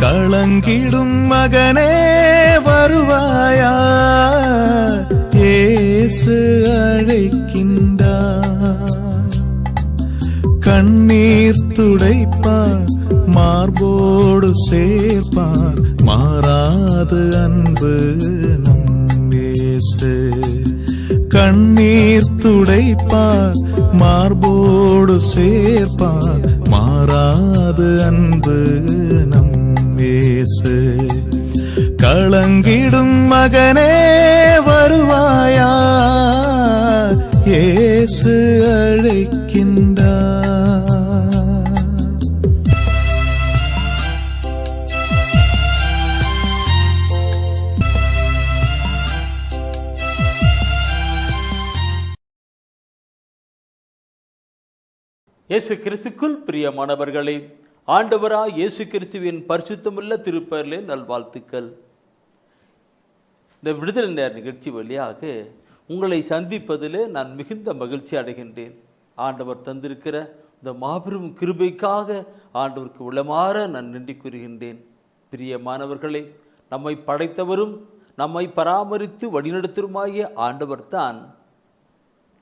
கலங்கிடும் மகனே வருவாயா, இயேசு அழைக்கின்றார். கண்ணீர் துடைப்பார், மார்போடு சேர்ப்பார், மாறாது அன்பு நம் இயேசு. கண்ணீர் துடைப்பார், மார்போடு சேர்ப்பார், மாறாது அன்பு நம் இயேசு. கலங்கிடும் மகனே வருவாயா, இயேசு அழைக்கின்றார். இயேசு கிறிஸ்துக்குள் பிரியமானவர்களே, ஆண்டவராய் இயேசு கிறிஸ்துவின் பரிசுத்தமுள்ள திருப்பெயரிலே நல்வாழ்த்துக்கள். இந்த விடுதலை நேர நிகழ்ச்சி வழியாக உங்களை சந்திப்பதிலே நான் மிகுந்த மகிழ்ச்சி அடைகின்றேன். ஆண்டவர் தந்திருக்கிற இந்த மாபெரும் கிருபைக்காக ஆண்டவருக்கு உளமாற நான் நன்றி கூறுகின்றேன். பிரியமானவர்களே, நம்மை படைத்தவரும் நம்மை பராமரித்து வழிநடத்துமாகிய ஆண்டவர் தான்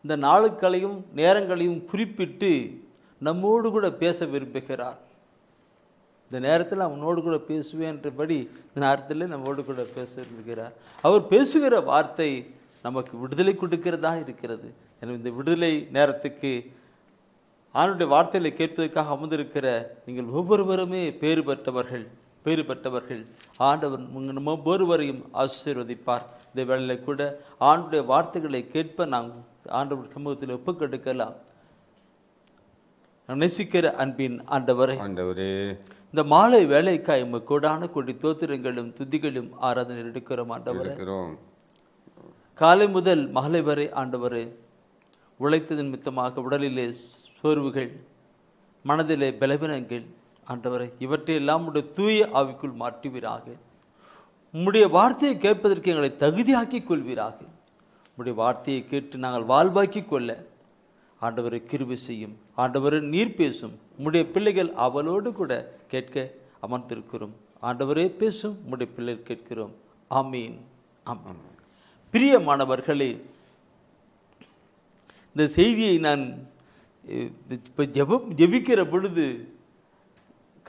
இந்த நாளுக்களையும் நேரங்களையும் குறிப்பிட்டு நம்மோடு கூட பேச விரும்புகிறார். இந்த நேரத்தில் அவனோடு கூட பேசுவேன்றபடி இந்த நேரத்தில் நம்மோடு கூட பேச விரும்புகிறார். அவர் பேசுகிற வார்த்தை நமக்கு விடுதலை கொடுக்கிறதா இருக்கிறது. எனவே இந்த விடுதலை நேரத்துக்கு ஆண்டவருடைய வார்த்தைகளை கேட்பதற்காக அமர்ந்திருக்கிற நீங்கள் ஒவ்வொருவருமே பேறு பெற்றவர்கள். ஆண்டவர் நம்ம ஒவ்வொருவரையும் ஆசீர்வதிப்பார். இந்த வேளையில் கூட ஆண்டவருடைய வார்த்தைகளை கேட்ப நாம் ஆண்டவர் சமூகத்தில் ஒப்புக்கொடுக்கலாம். நேசிக்கிற அன்பின் ஆண்டவரே, இந்த மாலை வேலைக்காய் கோடான கொடி தோத்திரங்களும் துதிகளும் ஆராதனை எடுக்கிறோம் ஆண்டவரே. காலை முதல் மாலை வரை ஆண்டவரே, உழைத்ததன் நிமித்தமாக உடலிலே சோர்வுகள், மனதிலே பலவீனங்கள் ஆண்டவரே, இவற்றையெல்லாம் உடைய தூய ஆவிக்குள் மாற்றுவீராக. உம்முடைய வார்த்தையை கேட்பதற்கு எங்களை தகுதியாக்கி கொள்வீராக. உம்முடைய வார்த்தையை கேட்டு நாங்கள் வாழ்வாக்கி கொள்ள ஆண்டவரை கிருபை செய்யும். ஆண்டவரை நீர் பேசும். உம்முடைய பிள்ளைகள் அவளோடு கூட கேட்க அமர்ந்திருக்கிறோம். ஆண்டவரே பேசும், உம்முடைய பிள்ளைகள் கேட்கிறோம். ஆமீன். ஆமாம். பிரியமானவர்களே, இந்த செய்தியை நான் இப்போ ஜெபிக்கிற பொழுது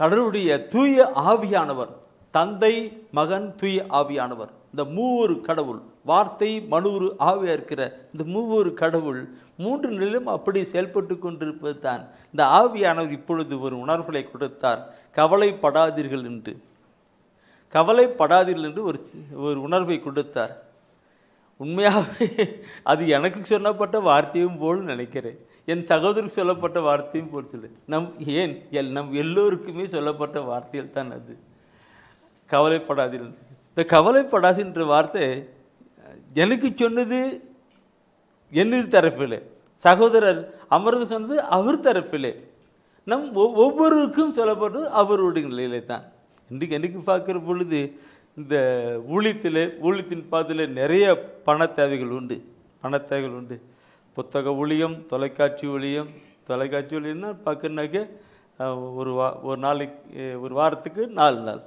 கடவுளுடைய தூய ஆவியானவர், தந்தை, மகன், தூய ஆவியானவர், இந்த மூவொரு கடவுள், வார்த்தை, மனூறு, ஆவியா இருக்கிற இந்த மூவொரு கடவுள் மூன்று நிலையும் அப்படி செயல்பட்டு கொண்டிருப்பது தான். இந்த ஆவியானவர் இப்பொழுது ஒரு உணர்வுகளை கொடுத்தார். கவலைப்படாதீர்கள் என்று ஒரு உணர்வை கொடுத்தார். உண்மையாகவே அது எனக்கு சொல்லப்பட்ட வார்த்தையும் போல் நினைக்கிறேன். என் சகோதரருக்கு சொல்லப்பட்ட வார்த்தையும் போல் சொல்லு. நம் எல்லோருக்குமே சொல்லப்பட்ட வார்த்தைகள் தான் அது. கவலைப்படாதீர்கள். இந்த கவலைப்படாதுன்ற வார்த்தை எனக்கு சொன்னது என்னது தரப்பிலே, சகோதரர் அமர்ந்து சொன்னது அவர் தரப்பிலே, நம் ஒவ்வொருவருக்கும் சொல்லப்பட்டது அவருடைய நிலையிலே தான். இன்றைக்கு எனக்கு பார்க்குற பொழுது இந்த ஊழியத்தின் பாதையில் நிறைய பண தேவைகள் உண்டு. புத்தக ஊழியம், தொலைக்காட்சி ஊழியம்னா பார்க்கணுனாக்க ஒரு நாளைக்கு, ஒரு வாரத்துக்கு 4 நாள்,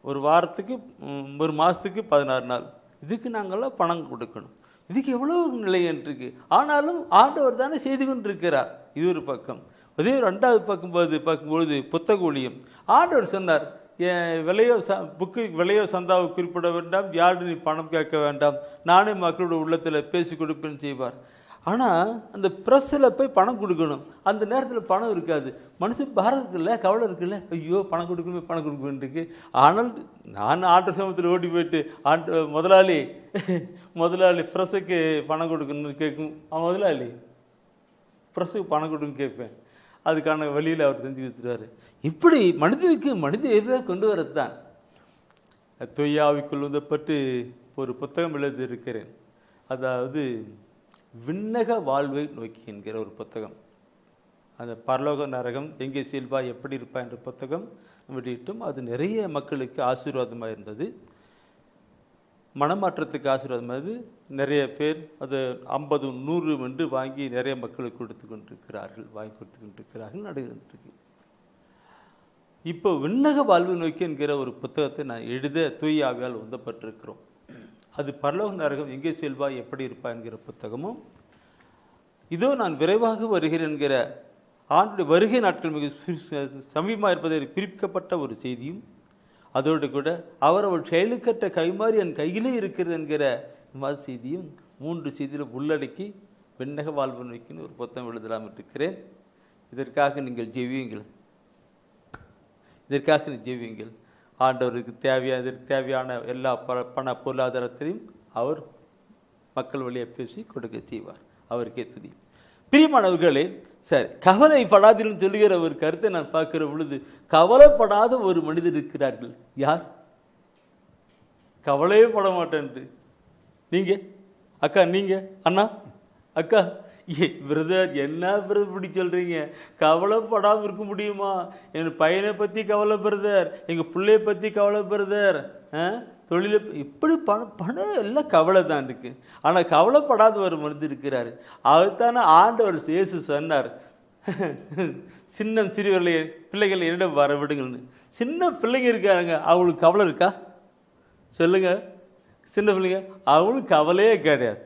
ஒரு மாதத்துக்கு 16 நாள். இதுக்கு நாங்கள்லாம் பணம் கொடுக்கணும். இதுக்கு எவ்வளோ நிலை இருக்கு. ஆனாலும் ஆண்டவர் தானே செய்து கொண்டிருக்கிறார். இது ஒரு பக்கம். அதே ரெண்டாவது பார்க்கும்பொழுது புத்தக ஊழியம். ஆண்டவர் சொன்னார், புக்கு விலையோ சந்தாவை குறிப்பிட வேண்டாம், யாரும் நீ பணம் கேட்க வேண்டாம், நானே மக்களோட உள்ளத்தில் பேசி கொடுப்பேன்னு செய்வார். ஆனால் அந்த ப்ரெஸ்ஸில் போய் பணம் கொடுக்கணும். அந்த நேரத்தில் பணம் இருக்காது. மனுஷன் பாரம் இருக்குல்ல, கவலை இருக்குல்ல, ஐயோ பணம் கொடுக்கணுன்ருக்கு. ஆனால் நான் ஆட்டோ சமயத்தில் ஓட்டி போயிட்டு முதலாளி ப்ரெஸ்ஸுக்கு பணம் கொடுக்கணும்னு கேட்கும். முதலாளி ப்ரெஸ்ஸுக்கு பணம் கொடுக்குன்னு கேட்பேன். அதுக்கான வழியில் அவர் செஞ்சு கொடுத்துருவார். இப்படி மனித இயல்பாக கொண்டு வரது தான். தொய்யாவிக்குள் வந்தப்பட்டு ஒரு புத்தகம் எழுதி இருக்கிறேன். அதாவது விண்ணக வாழ்வை நோக்கி என்கிற ஒரு புத்தகம். அந்த பரலோக நரகம் எங்கே செல்வா எப்படி இருப்பா என்ற புத்தகம் வெளியிட்டும். அது நிறைய மக்களுக்கு ஆசீர்வாதமாக இருந்தது, மனமாற்றத்துக்கு ஆசீர்வாதமாக. நிறைய பேர் அது 50-100 என்று வாங்கி நிறைய மக்களுக்கு கொடுத்து கொண்டிருக்கிறார்கள், நடந்துருக்கு. இப்போ விண்ணக வாழ்வு நோக்கி என்கிற ஒரு புத்தகத்தை நான் எழுத தூய ஆவியால் உந்தப்பட்டிருக்கிறோம். அது பரலோக நரகம் எங்கே செல்வாய் எப்படி இருப்பா என்கிற புத்தகமும், இதோ நான் விரைவாக வருகிறேன் என்கிற ஆண்டுடைய வருகை நாட்கள் மிக சமீபமாக இருப்பதை குறிப்பிக்கப்பட்ட ஒரு செய்தியும், அதோடு கூட அவள் செயலுக்கற்ற கைமாறி என் கையிலே இருக்கிறது என்கிற மாதிரி செய்தியும் 3 செய்தியில் உள்ளடக்கி விண்ணக வாழ்வு நோக்கின்னு ஒரு புத்தகம் எழுதலாம் இருக்கிறேன். இதற்காக நீங்கள் ஜெபியுங்கள், இதற்காக நீங்கள் ஜெபியுங்கள். ஆண்டவருக்கு இதற்கு தேவையான எல்லா பண பொருளாதாரத்தையும் அவர் மக்கள் வழியாக பேசி கொடுக்க செய்வார். அவருக்கே துதி. பிரியமானவர்களே, சரி, கவலைப்படாதுன்னு சொல்லுகிற ஒரு கருத்தை நான் பார்க்கிற பொழுது, கவலைப்படாத ஒரு மனிதர் இருக்கிறார்கள். யார்? கவலையே பட மாட்டேன்ட்டு நீங்க அக்கா, நீங்க அண்ணா, அக்கா, பிரதர் என்ன பிரதர் இப்படி சொல்றீங்க? கவலைப்படாமல் இருக்க முடியுமா? என் பையனை பற்றி கவலை பிரதர், எங்கள் பிள்ளைய பற்றி கவலை பிரதர், தொழிலை இப்படி பணம் எல்லாம் கவலை தான் இருக்கு. ஆனால் கவலைப்படாத ஒரு மனிதர் இருக்கிறாரு. அதுதானே ஆண்டவர் இயேசு சொன்னார், சின்ன சிறுவர்களை பிள்ளைகள் என்னிடம் வர விடுங்கள்னு. சின்ன பிள்ளைங்க இருக்காங்க, அவங்களுக்கு கவலை இருக்கா சொல்லுங்க? சின்ன பிள்ளைங்க அவங்களுக்கு கவலையே கிடையாது,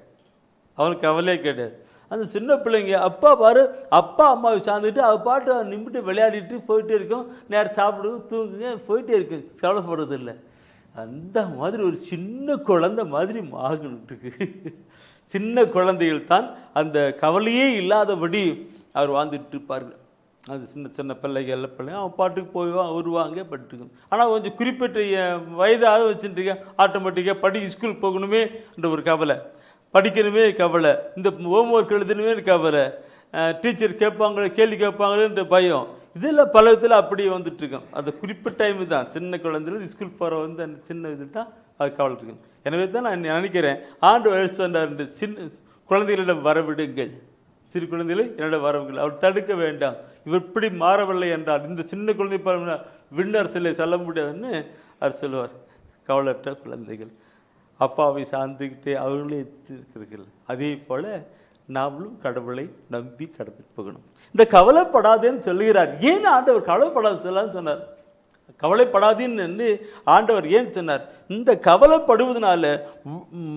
அவனுக்கு கவலையே கிடையாது. அந்த சின்ன பிள்ளைங்க அப்பா பாரு, அப்பா அம்மாவை சார்ந்துட்டு அவ பாட்டு நின்றுட்டு விளையாடிட்டு போயிட்டே இருக்கும், நேரம் சாப்பிடுங்க தூங்குங்க போயிட்டே இருக்கு, கவலைப்படுறது இல்லை. அந்த மாதிரி ஒரு சின்ன குழந்தை மாதிரி ஆகணுட்டுக்கு. சின்ன குழந்தைகள் தான் அந்த கவலையே இல்லாதபடி அவர் வாழ்ந்துட்டு இருப்பார்கள். அது சின்ன சின்ன பிள்ளைகள் எல்லாம் பிள்ளைங்க அவன் பாட்டுக்கு போய்வான் வருவாங்க பட்டுக்கும். ஆனால் கொஞ்சம் குறிப்பிட்ட வயதாக வச்சுட்டுருக்க ஆட்டோமேட்டிக்காக ஸ்கூலுக்கு போகணுமே என்ற ஒரு கவலை, படிக்கணுமே கவலை, இந்த ஹோம்ஒர்க் எழுதணுமே கவலை, டீச்சர் கேட்பாங்களே கேள்வி கேட்பாங்களேன்ற பயம், இதில் பல விதத்தில் அப்படியே வந்துட்டுருக்கோம். அந்த குறிப்பிட்ட டைம் தான் சின்ன குழந்தைல ஸ்கூல் போகிற அந்த சின்ன இதில் தான் அது கவலை இருக்கும். எனவே தான் நான் நினைக்கிறேன் ஆண்டவர் சொன்னார், சின்ன குழந்தைகளிடம் வரவிடுங்கள், சிறு குழந்தைகளை என்னிடம் வரவுங்கள், அவர் தடுக்க வேண்டாம். இவர் இப்படி மாறவில்லை என்றால் இந்த சின்ன குழந்தை விண்ணர் சிலை செல்ல முடியாதுன்னு அவர் சொல்லுவார். கவலற்ற குழந்தைகள் அப்பாவை சார்ந்துக்கிட்டே அவர்களே இருக்கிறீர்கள். அதே போல் நாமளும் கடவுளை நம்பி கடந்துட்டு போகணும். இந்த கவலைப்படாதேன்னு சொல்லுகிறார். ஏன் ஆண்டவர் கவலைப்படாது சொல்லான்னு சொன்னார்? கவலைப்படாதீன்னு ஆண்டவர் ஏன் சொன்னார்? இந்த கவலைப்படுவதனால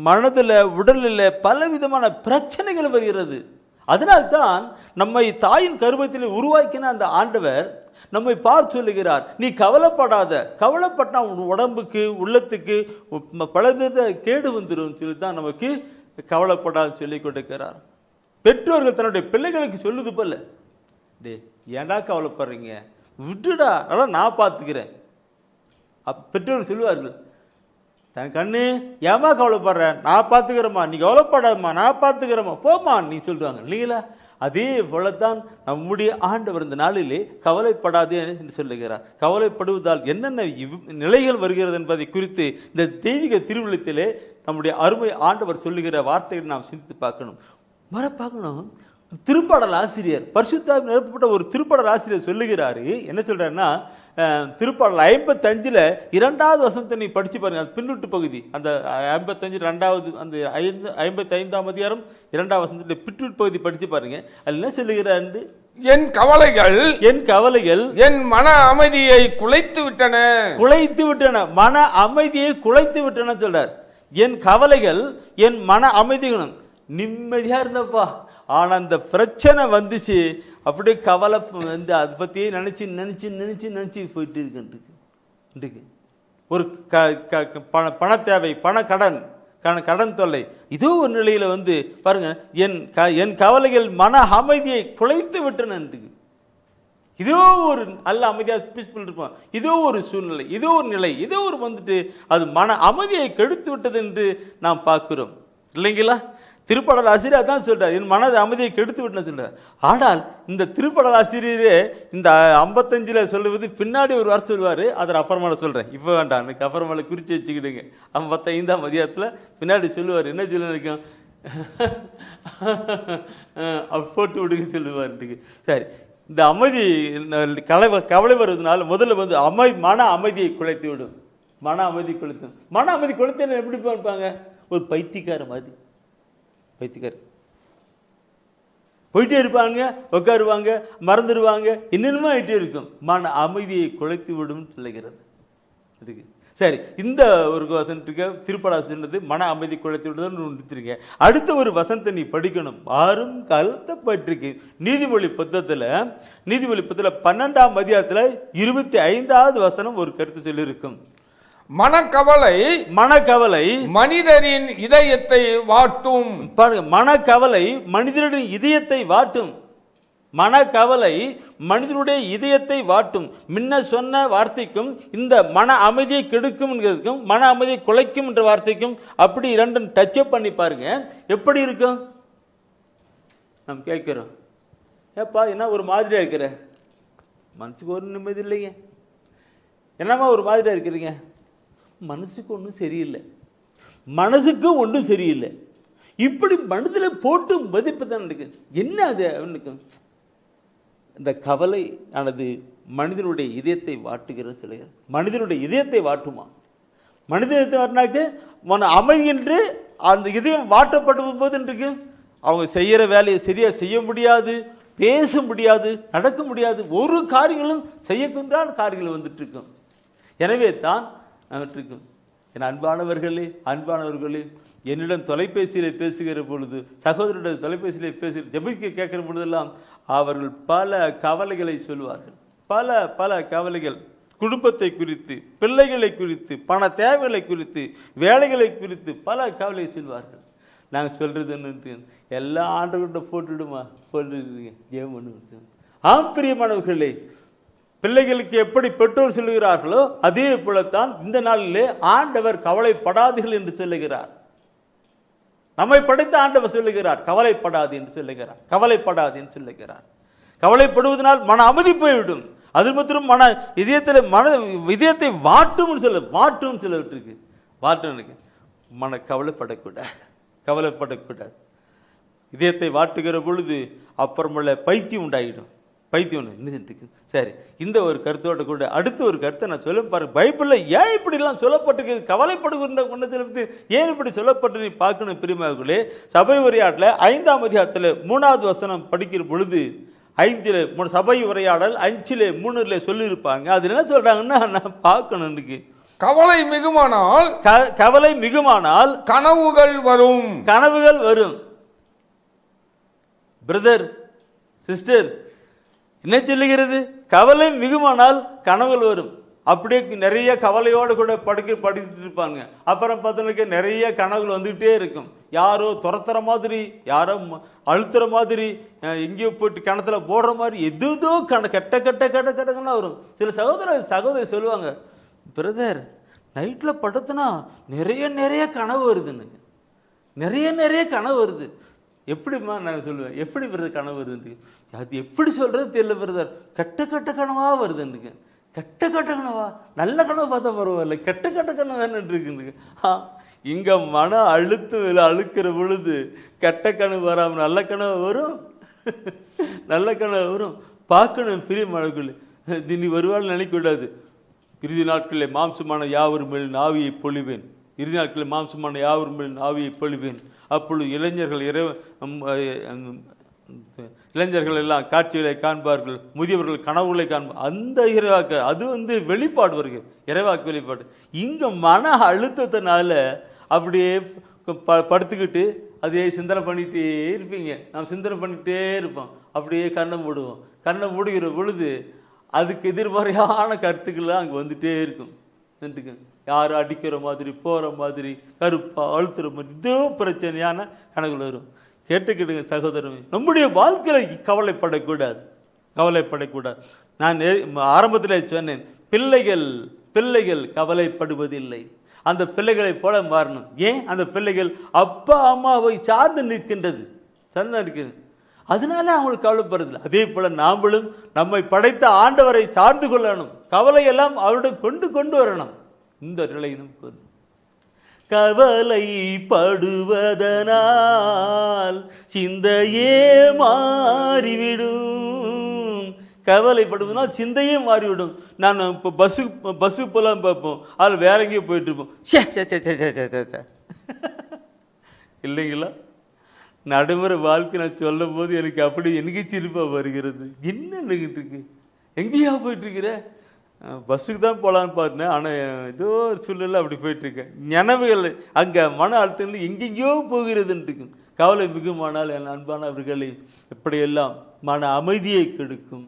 மனதில் உடலில் பலவிதமான பிரச்சனைகள் வருகிறது. அதனால்தான் நம்மை தாயின் கருவத்தில் உருவாக்கின அந்த ஆண்டவர் நம்மை பார்த்து சொல்லுகிறார், நீ கவலைப்படாத, கவலைப்பட்டா உன் உடம்புக்கு உள்ளத்துக்கு பலவித கேடு வந்துடும் சொல்லி தான் நமக்கு கவலைப்படாது சொல்லி கொடுக்கிறார். பெற்றோர்கள் தன்னுடைய பிள்ளைகளுக்கு சொல்லுது போல, டே ஏன்டா கவலைப்படுறீங்க, விட்டுடா, அதெல்லாம் நான் பார்த்துக்கிறேன். பெற்றோர்கள் சொல்லுவார்கள், தன் கண்ணு ஏமா கவலைப்படுற, நான் பார்த்துக்கிறேம்மா, நீ கவலைப்படாதம்மா, நான் பார்த்துக்கிறேம்மா, போம்மா நீ சொல்லுவாங்க இல்லைங்களா? அதே போலத்தான் நம்முடைய ஆண்டவர் இந்த நாளிலே கவலைப்படாதே என்று சொல்லுகிறார். கவலைப்படுவதால் என்னென்ன நிலைகள் வருகிறது என்பதை குறித்து இந்த தெய்வீக திருவிழத்திலே நம்முடைய அருமை ஆண்டவர் சொல்லுகிற வார்த்தைகளை நாம் சிந்தித்து பார்க்கணும். பார்க்கணும். திருப்பாடல் ஆசிரியர், பரிசுத்தாவினால் நிரப்பப்பட்ட ஒரு திருப்பாடல் ஆசிரியர் சொல்லுகிறாரு, என்ன சொல்றாருன்னா, திருப்பாடல் 55 2வது வசனத்தை நீ படிச்சு பாருங்க. அந்த பின்னூட்டு பகுதி, அந்த 55 2வது அந்த 55ஆம் அதிகாரம் 2வது வசனத்தில் பின்னூட்டு பகுதி படிச்சு பாருங்க. அது என்ன சொல்லுகிறாரு? என் கவலைகள் என் மன அமைதியை குலைத்து விட்டன, மன அமைதியை குலைத்து விட்டன சொல்றார். என் கவலைகள் என் மன அமைதிகளும் நிம்மதியா இருந்தப்பா, ஆனா அந்த பிரச்சனை வந்துச்சு, அப்படியே கவலை வந்து அதை பற்றியே நினச்சி போயிட்டு இருக்கு. ஒரு பண தேவை, கடன் தொல்லை, இதோ ஒரு நிலையில் வந்து பாருங்க, என் கவலைகள் மன அமைதியை குலைத்து விட்டன. இதோ ஒரு நல்ல அமைதியாக பீஸ்ஃபுல் இருப்போம், இதோ ஒரு சூழ்நிலை, இதோ ஒரு நிலை, இதோ ஒரு வந்துட்டு அது மன அமைதியை கெடுத்து விட்டது என்று நாம் பார்க்கிறோம் இல்லைங்களா? திருப்பாடல் ஆசிரியர் தான் சொல்றார், என் மனதை அமைதியை கெடுத்து விட்டுன்னு சொல்றார். ஆனால் இந்த திருப்பாடல் ஆசிரியரே இந்த 55 சொல்லுவது பின்னாடி ஒரு வார்த்தை சொல்லுவார், அதை அப்புறமால சொல்கிறேன், இப்போ வேண்டாம், எனக்கு அப்புறமால குறித்து வச்சுக்கிடுங்க. 55ஆம் அதிகாரத்தில் பின்னாடி சொல்லுவார், என்ன சொல்லிருக்கோம், போட்டு விடுங்க சொல்லுவார். சரி, இந்த அமைதி கவலை வருவதனால முதல்ல வந்து மன அமைதியை குலைத்து விடும். மன அமைதி கொளுத்து எப்படி பார்ப்பாங்க? ஒரு பைத்தியக்கார மாதிரி. போயிட்டே இருப்பாங்க, உட்காருவாங்க, மறந்துடுவாங்க, என்னென்னமோ ஆகிட்டே இருக்கும். மன அமைதியை குலைத்து விடும் சொல்லுகிறது இருக்கு. சரி, இந்த ஒரு வசனத்துக்கு திருப்பலாசனது மன அமைதி குலைத்து விடுதல் நிறுத்திருக்கேன். அடுத்த ஒரு வசனத்தை நீ படிக்கணும். ஆறும் கலத்தப்பட்டிருக்கு. நீதிமொழி புத்தகத்தில் 12ஆம் அதிகாரத்தில் 25வது வசனம் ஒரு கருத்து சொல்லியிருக்கும். மனக்கவலை மனிதரின் இதயத்தை வாட்டும். பாருங்க, மனக்கவலை மனிதரின் இதயத்தை வாட்டும். மனக்கவலை மனிதனுடைய இதயத்தை வாட்டும். முன்ன சொன்ன வார்த்தைக்கும் இந்த மன அமைதியை கெடுக்கும் என்கிறதுக்கும் மன அமைதியை குலைக்கும் என்ற வார்த்தைக்கும் அப்படி இரண்டும் டச்சப் பண்ணி பாருங்க, எப்படி இருக்கும். நாம் கேட்கிறோம், ஏப்பா என்ன ஒரு மாதிரியா இருக்கிற, மனசுக்கு ஒரு நிம்மதி இல்லைங்க, என்னம்மா ஒரு மாதிரியா இருக்கிறீங்க, மனசுக்கு ஒன்றும் சரியில்லை, மனசுக்கு ஒன்றும் சரியில்லை. இப்படி மனதில் போட்டு மதிப்பு தான் நடக்குது. என்ன அது அவனுக்கு? இந்த கவலை ஆனது மனிதனுடைய இதயத்தை வாட்டுகிறது சொல்லுகிறது. மனிதனுடைய இதயத்தை வாட்டுமா? மனித இதயத்தை வாட்டினாக்கு அமைதி என்று அந்த இதயம் வாட்டப்படும் போது இன்றைக்கு அவங்க செய்கிற வேலையை சரியாக செய்ய முடியாது, பேச முடியாது, நடக்க முடியாது, ஒரு காரியங்களும் செய்யக்கூடாத காரியங்கள் வந்துட்டு இருக்கும். எனவே தான் இருக்கும். என் அன்பானவர்களே என்னிடம் தொலைபேசியில் பேசுகிற பொழுது, சகோதரருடைய தொலைபேசியில் ஜெபிக்க கேட்கிற பொழுதெல்லாம் அவர்கள் பல கவலைகளை சொல்வார்கள். பல கவலைகள், குடும்பத்தை குறித்து, பிள்ளைகளை குறித்து, பண தேவைகளை குறித்து, வேலைகளை குறித்து பல கவலையை சொல்வார்கள். நாங்கள் சொல்றது எல்லா ஆண்டவர்கிட்ட போட்டுடுமா போட்டுருக்கீங்க ஜெபம் பண்ணு. ஆம் பிரியமானவர்களே, பிள்ளைகளுக்கு எப்படி பெற்றோர் சொல்லுகிறார்களோ அதே போலத்தான் இந்த நாளிலே ஆண்டவர் கவலைப்படாதீர்கள் என்று சொல்லுகிறார். நம்மை படைத்த ஆண்டவர் சொல்லுகிறார் கவலைப்படாது என்று சொல்லுகிறார். கவலைப்படுவதனால் மன அமைதி போய்விடும். அது மாத்திரம் மன இதயத்தை வாட்டும் சொல்லவிட்டிருக்கு. மன கவலைப்படக்கூடாது. இதயத்தை வாட்டுகிற பொழுது அப்புறமுள்ள பைத்தியம் உண்டாயிடும். சரி, இந்த ஒரு கருத்தோட கூட அடுத்த ஒரு கருத்தை நான் சொல்ல பாருங்க. பைபிளில் ஏன் இப்படிலாம் சொல்லப்பட்டிருக்கு, கவலைப்படுகின்ற கொண்டு சொல்லுறது ஏன் இப்படி சொல்லப்பட்டு நீ பார்க்கணும் பிரியமானவர்களே. சபை உரையாடல 5ஆம் அதிகாரத்தில் 3வது வசனம் படிக்கிற பொழுது 5 சபை உரையாடல் 5:3 சொல்லியிருப்பாங்க. அது என்ன சொல்றாங்கன்னா நான் பார்க்கணும். இன்னைக்கு கவலை மிகுமானால் கனவுகள் வரும். பிரதர் சிஸ்டர் என்ன சொல்லுகிறது? கவலை மிகுமானால் கனவுகள் வரும். அப்படியே நிறைய கவலையோடு கூட படிச்சுட்டு இருப்பாங்க. அப்புறம் பார்த்தோன்னாக்க நிறைய கனவுகள் வந்துகிட்டே இருக்கும். யாரோ துரத்துற மாதிரி, யாரோ அழுத்துற மாதிரி, எங்கேயோ போயிட்டு கிணத்துல போடுற மாதிரி எதுதோ கெட்டன்னா வரும். சில சகோதரி சொல்லுவாங்க, பிரதர் நைட்டில் படுத்துனா நிறைய கனவு வருதுன்னு. நிறைய கனவு வருது. எப்படிம்மா நான் சொல்லுவேன், எப்படி வருது கனவு வருது? அது எப்படி சொல்கிறது தெரியல பிரதர். கெட்ட கனவாக வருது எனக்கு. கெட்ட கனவா? நல்ல கனவு பார்த்தா பரவாயில்ல, கெட்ட கனவு என்னன்னு இருக்குதுங்க. இங்கே மன அழுக்கிற பொழுது கெட்ட கனவு வராமல் நல்ல கனவு வரும். பார்க்கணும் பிரியமானவர்களே. தினி வருவாள் நினைக்கக்கூடாது. இறுதி நாட்களில் மாம்சமான யாவரும் மேல் ஆவியை பொழிவேன். அப்பொழுது இளைஞர்கள் எல்லாம் காட்சிகளை காண்பார்கள், முதியவர்கள் கனவுகளை காண்பார். அந்த இறைவாக்கு அது வெளிப்பாடு வருது, இறைவாக்கு வெளிப்பாடு. இங்கே மன அழுத்தத்தினால அப்படியே படுத்துக்கிட்டு அதே சிந்தனை பண்ணிகிட்டே இருப்பீங்க. நாம் சிந்தனை பண்ணிக்கிட்டே இருப்போம். அப்படியே கண்ணை மூடுகிற பொழுது அதுக்கு எதிர்மறையான கருத்துக்கள்லாம் அங்கே வந்துட்டே இருக்கும். யாரும் அடிக்கிற மாதிரி, போகிற மாதிரி, கருப்பா அழுத்துற மாதிரி, இதோ பிரச்சனையான கணக்குகள் வரும். கேட்டுக்கிட்டுங்க சகோதரமே, நம்முடைய வாழ்க்கையில் கவலைப்படக்கூடாது. நான் ஆரம்பத்தில் சொன்னேன், பிள்ளைகள் கவலைப்படுவதில்லை. அந்த பிள்ளைகளை போல மாறணும். ஏன்? அந்த பிள்ளைகள் அப்பா அம்மாவை சார்ந்து நிற்கின்றது. அதனால அவங்களுக்கு கவலைப்படுறதில்லை. அதே போல நாமளும் நம்மை படைத்த ஆண்டவரை சார்ந்து கொள்ளணும். கவலையெல்லாம் அவருடன் கொண்டு வரணும். இந்த நிலை நமக்கு கவலைப்படுவதனால் சிந்தையே மாறிவிடும். கவலைப்படுவதனால் சிந்தையே மாறிவிடும். நான் இப்போ பஸ்ஸு போலாம் பார்ப்போம், அதில் வேற எங்கேயும் போயிட்டு இருப்போம். இல்லைங்களா? நடைமுறை வாழ்க்கை நான் சொல்லும் போது எனக்கு அப்படி எனக்கு சிரிப்பாக வருகிறது. என்ன நினைக்கிட்டு இருக்கு, எங்கேயா போயிட்டுருக்கிற? பஸ்ஸுக்கு தான் போகலான்னு பார்த்தேன், ஆனால் ஏதோ ஒரு சூழ்நிலை அப்படி போயிட்டுருக்கேன். நினைவுகள் அங்கே மன அழுத்தங்கள் எங்கெங்கேயோ போகிறதுன்ட்டு இருக்கு. கவலை மிகுமானால் என் அன்பானவர்களை எப்படியெல்லாம் மன அமைதியை கெடுக்கும்,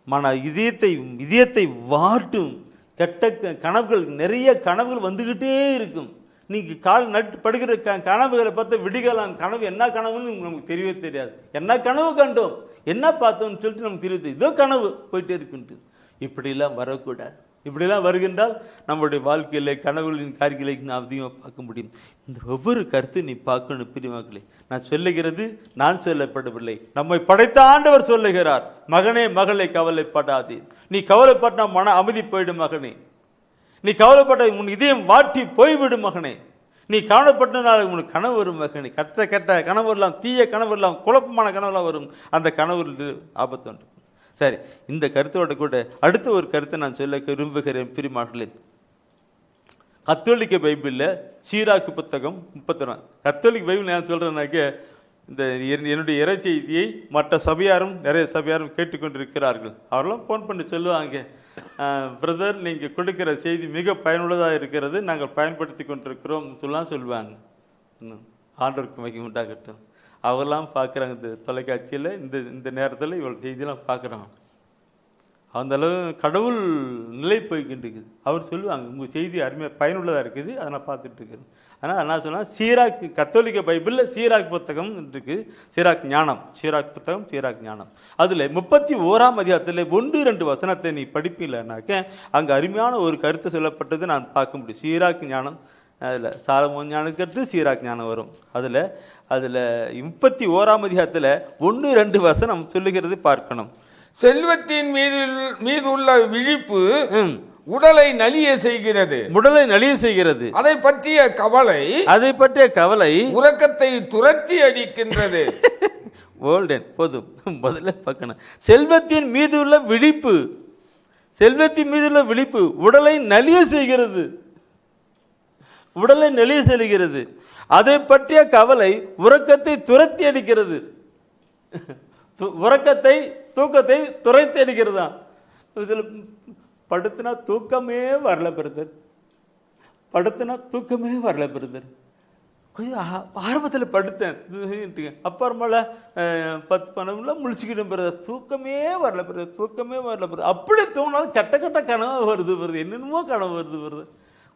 மன இதயத்தை வாட்டும் கெட்ட கனவுகள், நிறைய கனவுகள் வந்துக்கிட்டே இருக்கும். நீங்கள் கால் நட்டு படுகிற கனவுகளை பார்த்து விடிகலாம் கனவு என்ன கனவுன்னு நமக்கு தெரியவே தெரியாது. என்ன கனவு கண்டோம், என்ன பார்த்தோம்னு சொல்லிட்டு நமக்கு தெரியாது, இதோ கனவு போயிட்டே இருக்குன்ட்டு. இப்படிலாம் வரக்கூடாது. இப்படிலாம் வருகின்றால் நம்முடைய வாழ்க்கையில் கனவுகளின் காரியங்களை நான் அதிகமாக பார்க்க முடியும். இந்த ஒவ்வொரு கருத்து நீ பார்க்கணும் பிரிவாக்களே. நான் சொல்லுகிறது நான் சொல்லப்படவில்லை, நம்மை படைத்த ஆண்டவர் சொல்லுகிறார். மகனே மகளை கவலைப்படாதே, நீ கவலைப்பட்டா மன அமைதி போயிடும் மகனே, நீ கவலைப்பட்ட உன் இதயம் வாட்டி போய்விடும் மகனே, நீ கவலைப்பட்டனால உனக்கு கனவு வரும் மகனே. கெட்ட கனவு வரலாம், தீய கனவு வரலாம், குழப்பமான கனவுலாம் வரும். அந்த கனவு ஆபத்து உண்டு. சரி, இந்த கருத்தோட கூட அடுத்த ஒரு கருத்தை நான் சொல்ல விரும்புகிறேன் பிரிமார்களே. கத்தோலிக்க பைபிளில் சீராக்கு புத்தகம் 31. கத்தோலிக்க பைபிள் நான் சொல்கிறேன்னாக்க, இந்த என்னுடைய இறை செய்தியை மற்ற சபையாரும் நிறைய சபையாரும் கேட்டுக்கொண்டிருக்கிறார்கள். அவரெல்லாம் ஃபோன் பண்ணி சொல்லுவாங்க, பிரதர் நீங்கள் கொடுக்குற செய்தி மிக பயனுள்ளதாக இருக்கிறது, நாங்கள் பயன்படுத்தி கொண்டிருக்கிறோம் சொல்லலாம் சொல்லுவாங்க. ஆண்டவருக்கு மகிமை உண்டாகட்டும். அவெல்லாம் பார்க்குறாங்க இந்த தொலைக்காட்சியில், இந்த நேரத்தில் இவ்வளோ செய்தியெல்லாம் பார்க்குறாங்க. அந்தளவு கடவுள் நிலை போய்கிட்டு இருக்குது. அவர் சொல்லுவாங்க, உங்கள் செய்தி அருமையாக பயனுள்ளதாக இருக்குது, அதை நான் பார்த்துட்டு இருக்கிறேன். ஆனால் என்ன சொன்னால், சீராக்கு கத்தோலிக்க பைபிளில் சீராக் புத்தகம் இருக்குது, சீராக் ஞானம், சீராக் புத்தகம் சீராக் ஞானம். அதில் 31ஆம் அதிகாரத்தில் 1-2 வசனத்தை நீ படிப்பீங்கன்னாக்க அங்கே அருமையான ஒரு கருத்தை சொல்லப்பட்டது நான் பார்க்க முடியும். சீராக் ஞானம், அதில் சாலமோன் ஞானக்கருத்து சீராக் ஞானம் வரும். அதில் 31ஆம் அதிகாரத்தில் 1-2 வசனம் சொல்லுகிறது பார்க்கணும். செல்வத்தின் மீது உள்ள விழிப்பு உடலை நலிய செய்கிறது, உடலை நலிய செய்கிறது. அதை பற்றிய கவலை உறக்கத்தை துரத்தி அடிக்கின்றது. ஓல்டன் போதும், முதல்ல பார்க்கணும். செல்வத்தின் மீது உள்ள விழிப்பு, செல்வத்தின் மீது உள்ள விழிப்பு உடலை நலிய செய்கிறது, உடலை நலிய செல்கிறது. அதை பற்றிய கவலை உறக்கத்தை துரத்தி அடிக்கிறது. தூக்கத்தை துரைத்து அடிக்கிறதா. இதில் படுத்தினா தூக்கமே வரல பிரதர், படுத்தினா தூக்கமே வரல பிரதர். கொஞ்சம் ஆரம்பத்தில் படுத்தேன், அப்புறமால 10-12 முழிச்சுக்கிட்டேன் பிரதர், தூக்கமே வரல பிரதர், தூக்கமே வரல பிரதர். அப்படி தூங்கினாலும் கெட்ட கனவு வருது வருது, என்னென்னமோ கனவு வருது வருது.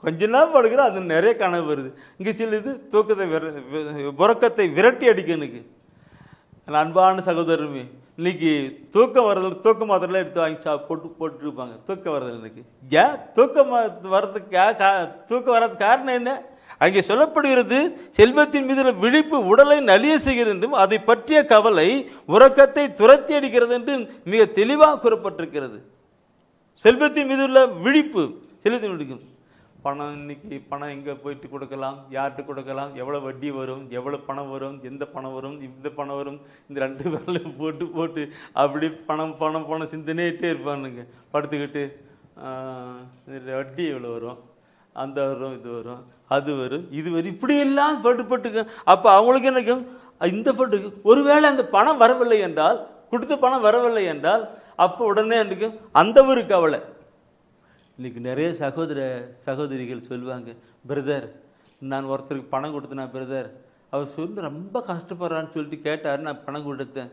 கொஞ்ச நாள் படுக்கிற அது நிறைய கனவு வருது. இங்கே சொல்லுது உறக்கத்தை விரட்டி அடிக்கனுக்கு. அன்பான சகோதரருமே, இன்னைக்கு தூக்கம் வரதில்லை, தூக்க மாத்திரலாம் எடுத்து வாங்கி போட்டுருப்பாங்க. தூக்கம் வரதில்லை எனக்கு. ஏன் தூக்கம் வர்றதுக்கு காரணம் என்ன? அங்கே சொல்லப்படுகிறது, செல்வத்தின் மீது விழிப்பு உடலை நலிய செய்கிறது என்றும் அதை பற்றிய கவலை உறக்கத்தை துரத்தி அடிக்கிறது என்று மிக தெளிவாக கூறப்பட்டிருக்கிறது. செல்வத்தின் மீது உள்ள விழிப்பு, செல்வத்தின் விழிக்கும். பணம், இன்னைக்கு பணம் எங்கே போயிட்டு கொடுக்கலாம், யார்கிட்ட கொடுக்கலாம், எவ்வளோ வட்டி வரும், எவ்வளோ பணம் வரும், எந்த பணம் வரும், இந்த பணம் வரும், இந்த 2 பேரில் போட்டு அப்படி பணம் சிந்தனையிட்டே இருப்பானுங்க. படுத்துக்கிட்டு வட்டி எவ்வளோ வரும், அந்த வரும், இது வரும், அது வரும், இது வரும், இப்படியெல்லாம் பட்டுக்க. அப்போ அவங்களுக்கு எனக்கு இந்த பட்டுக்கு ஒருவேளை அந்த பணம் வரவில்லை என்றால், கொடுத்த பணம் வரவில்லை என்றால், அப்போ உடனே எனக்கு அந்த ஒரு கவலை. இன்றைக்கி நிறைய சகோதரிகள் சொல்லுவாங்க, பிரதர் நான் ஒருத்தருக்கு பணம் கொடுத்தேனா பிரதர், அவர் சொல்லி ரொம்ப கஷ்டப்படுறான்னு சொல்லிட்டு கேட்டார், நான் பணம் கொடுத்தேன்,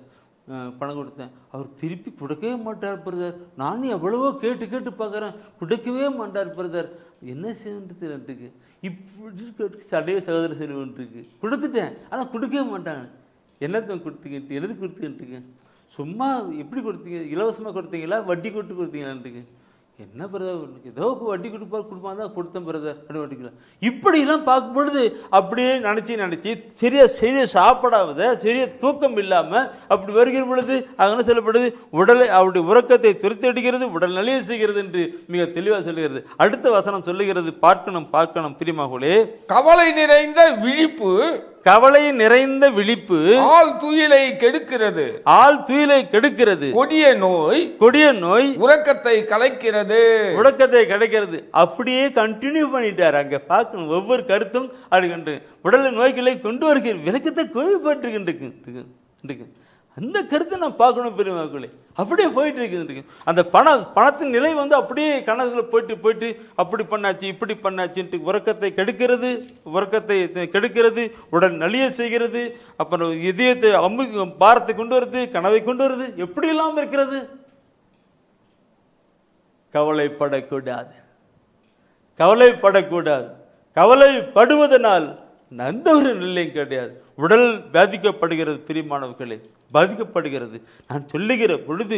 அவர் திருப்பி கொடுக்கவே மாட்டார் பிரதர், நானும் எவ்வளவோ கேட்டு பார்க்குறேன், கொடுக்கவே மாட்டார் பிரதர், என்ன செய்யறதுக்கு இப்படி சடைய சகோதர செல்வன்ட்டுருக்கு. கொடுத்துட்டேன் ஆனால் கொடுக்கவே மாட்டாங்க. என்னத்தை கொடுத்துக்கிட்டு எழுதி கொடுத்துக்கிட்டுருக்கு, சும்மா எப்படி கொடுத்தீங்க, இலவசமாக கொடுத்தீங்களா, வட்டி கொடுத்தீங்களான்ட்டுக்கு. என்ன பிரதர், ஏதோ வட்டி கொடுப்பாங்க தான் கொடுத்தேன் பிரதர், வட்டிக்கலாம். இப்படிலாம் பார்க்கும் பொழுது அப்படியே நினச்சி சரியாக சாப்பிடாத, சரியாக தூக்கம் இல்லாமல் அப்படி வருகிற பொழுது அங்கே சொல்லப்படுது, உடலை அவருடைய உறக்கத்தை துரத்தி அடிக்கிறது, உடல் நலிய செய்கிறது என்று மிக தெளிவாக சொல்லுகிறது. அடுத்த வசனம் சொல்லுகிறது, பார்க்கணும் பிரியமாகவே. கவலை நிறைந்த விழிப்பு கவலை நிறைந்த விழிப்பு ஆள் துயிலை கெடுக்கிறது. ஆள் துயிலை கெடுக்கிறது. கொடிய நோய் உறக்கத்தை கலைக்கிறது. உறக்கத்தை கிடைக்கிறது. அப்படியே கண்டினியூ பண்ணிட்டார். அங்க பார்க்கணும் ஒவ்வொரு கருத்தும் அது உடல் நோய்களை கொண்டு வருகிற விளக்கத்தை கோவிப்பட்டிருக்கின்ற அந்த கருத்தை நான் பார்க்கணும் பெரியமாக்களே. அப்படியே போயிட்டு இருக்கு. அந்த பணத்தின் நிலை வந்து அப்படியே கணக்குல போயிட்டு அப்படி பண்ணாச்சு இப்படி பண்ணாச்சுன்ட்டு உறக்கத்தை கெடுக்கிறது, உடல் நலிய செய்கிறது, அப்புறம் இதயத்தை பாரத்தை கொண்டு வருது, கனவை கொண்டு வருது, எப்படி எல்லாம் இருக்கிறது. கவலைப்படக்கூடாது. கவலைப்படுவதனால் எந்த ஒரு நிலையும் கிடையாது. உடல் பாதிக்கப்படுகிறது பிரியமானவர்களே, பாதிக்கப்படுகிறது. நான் சொல்லுகிற பொழுது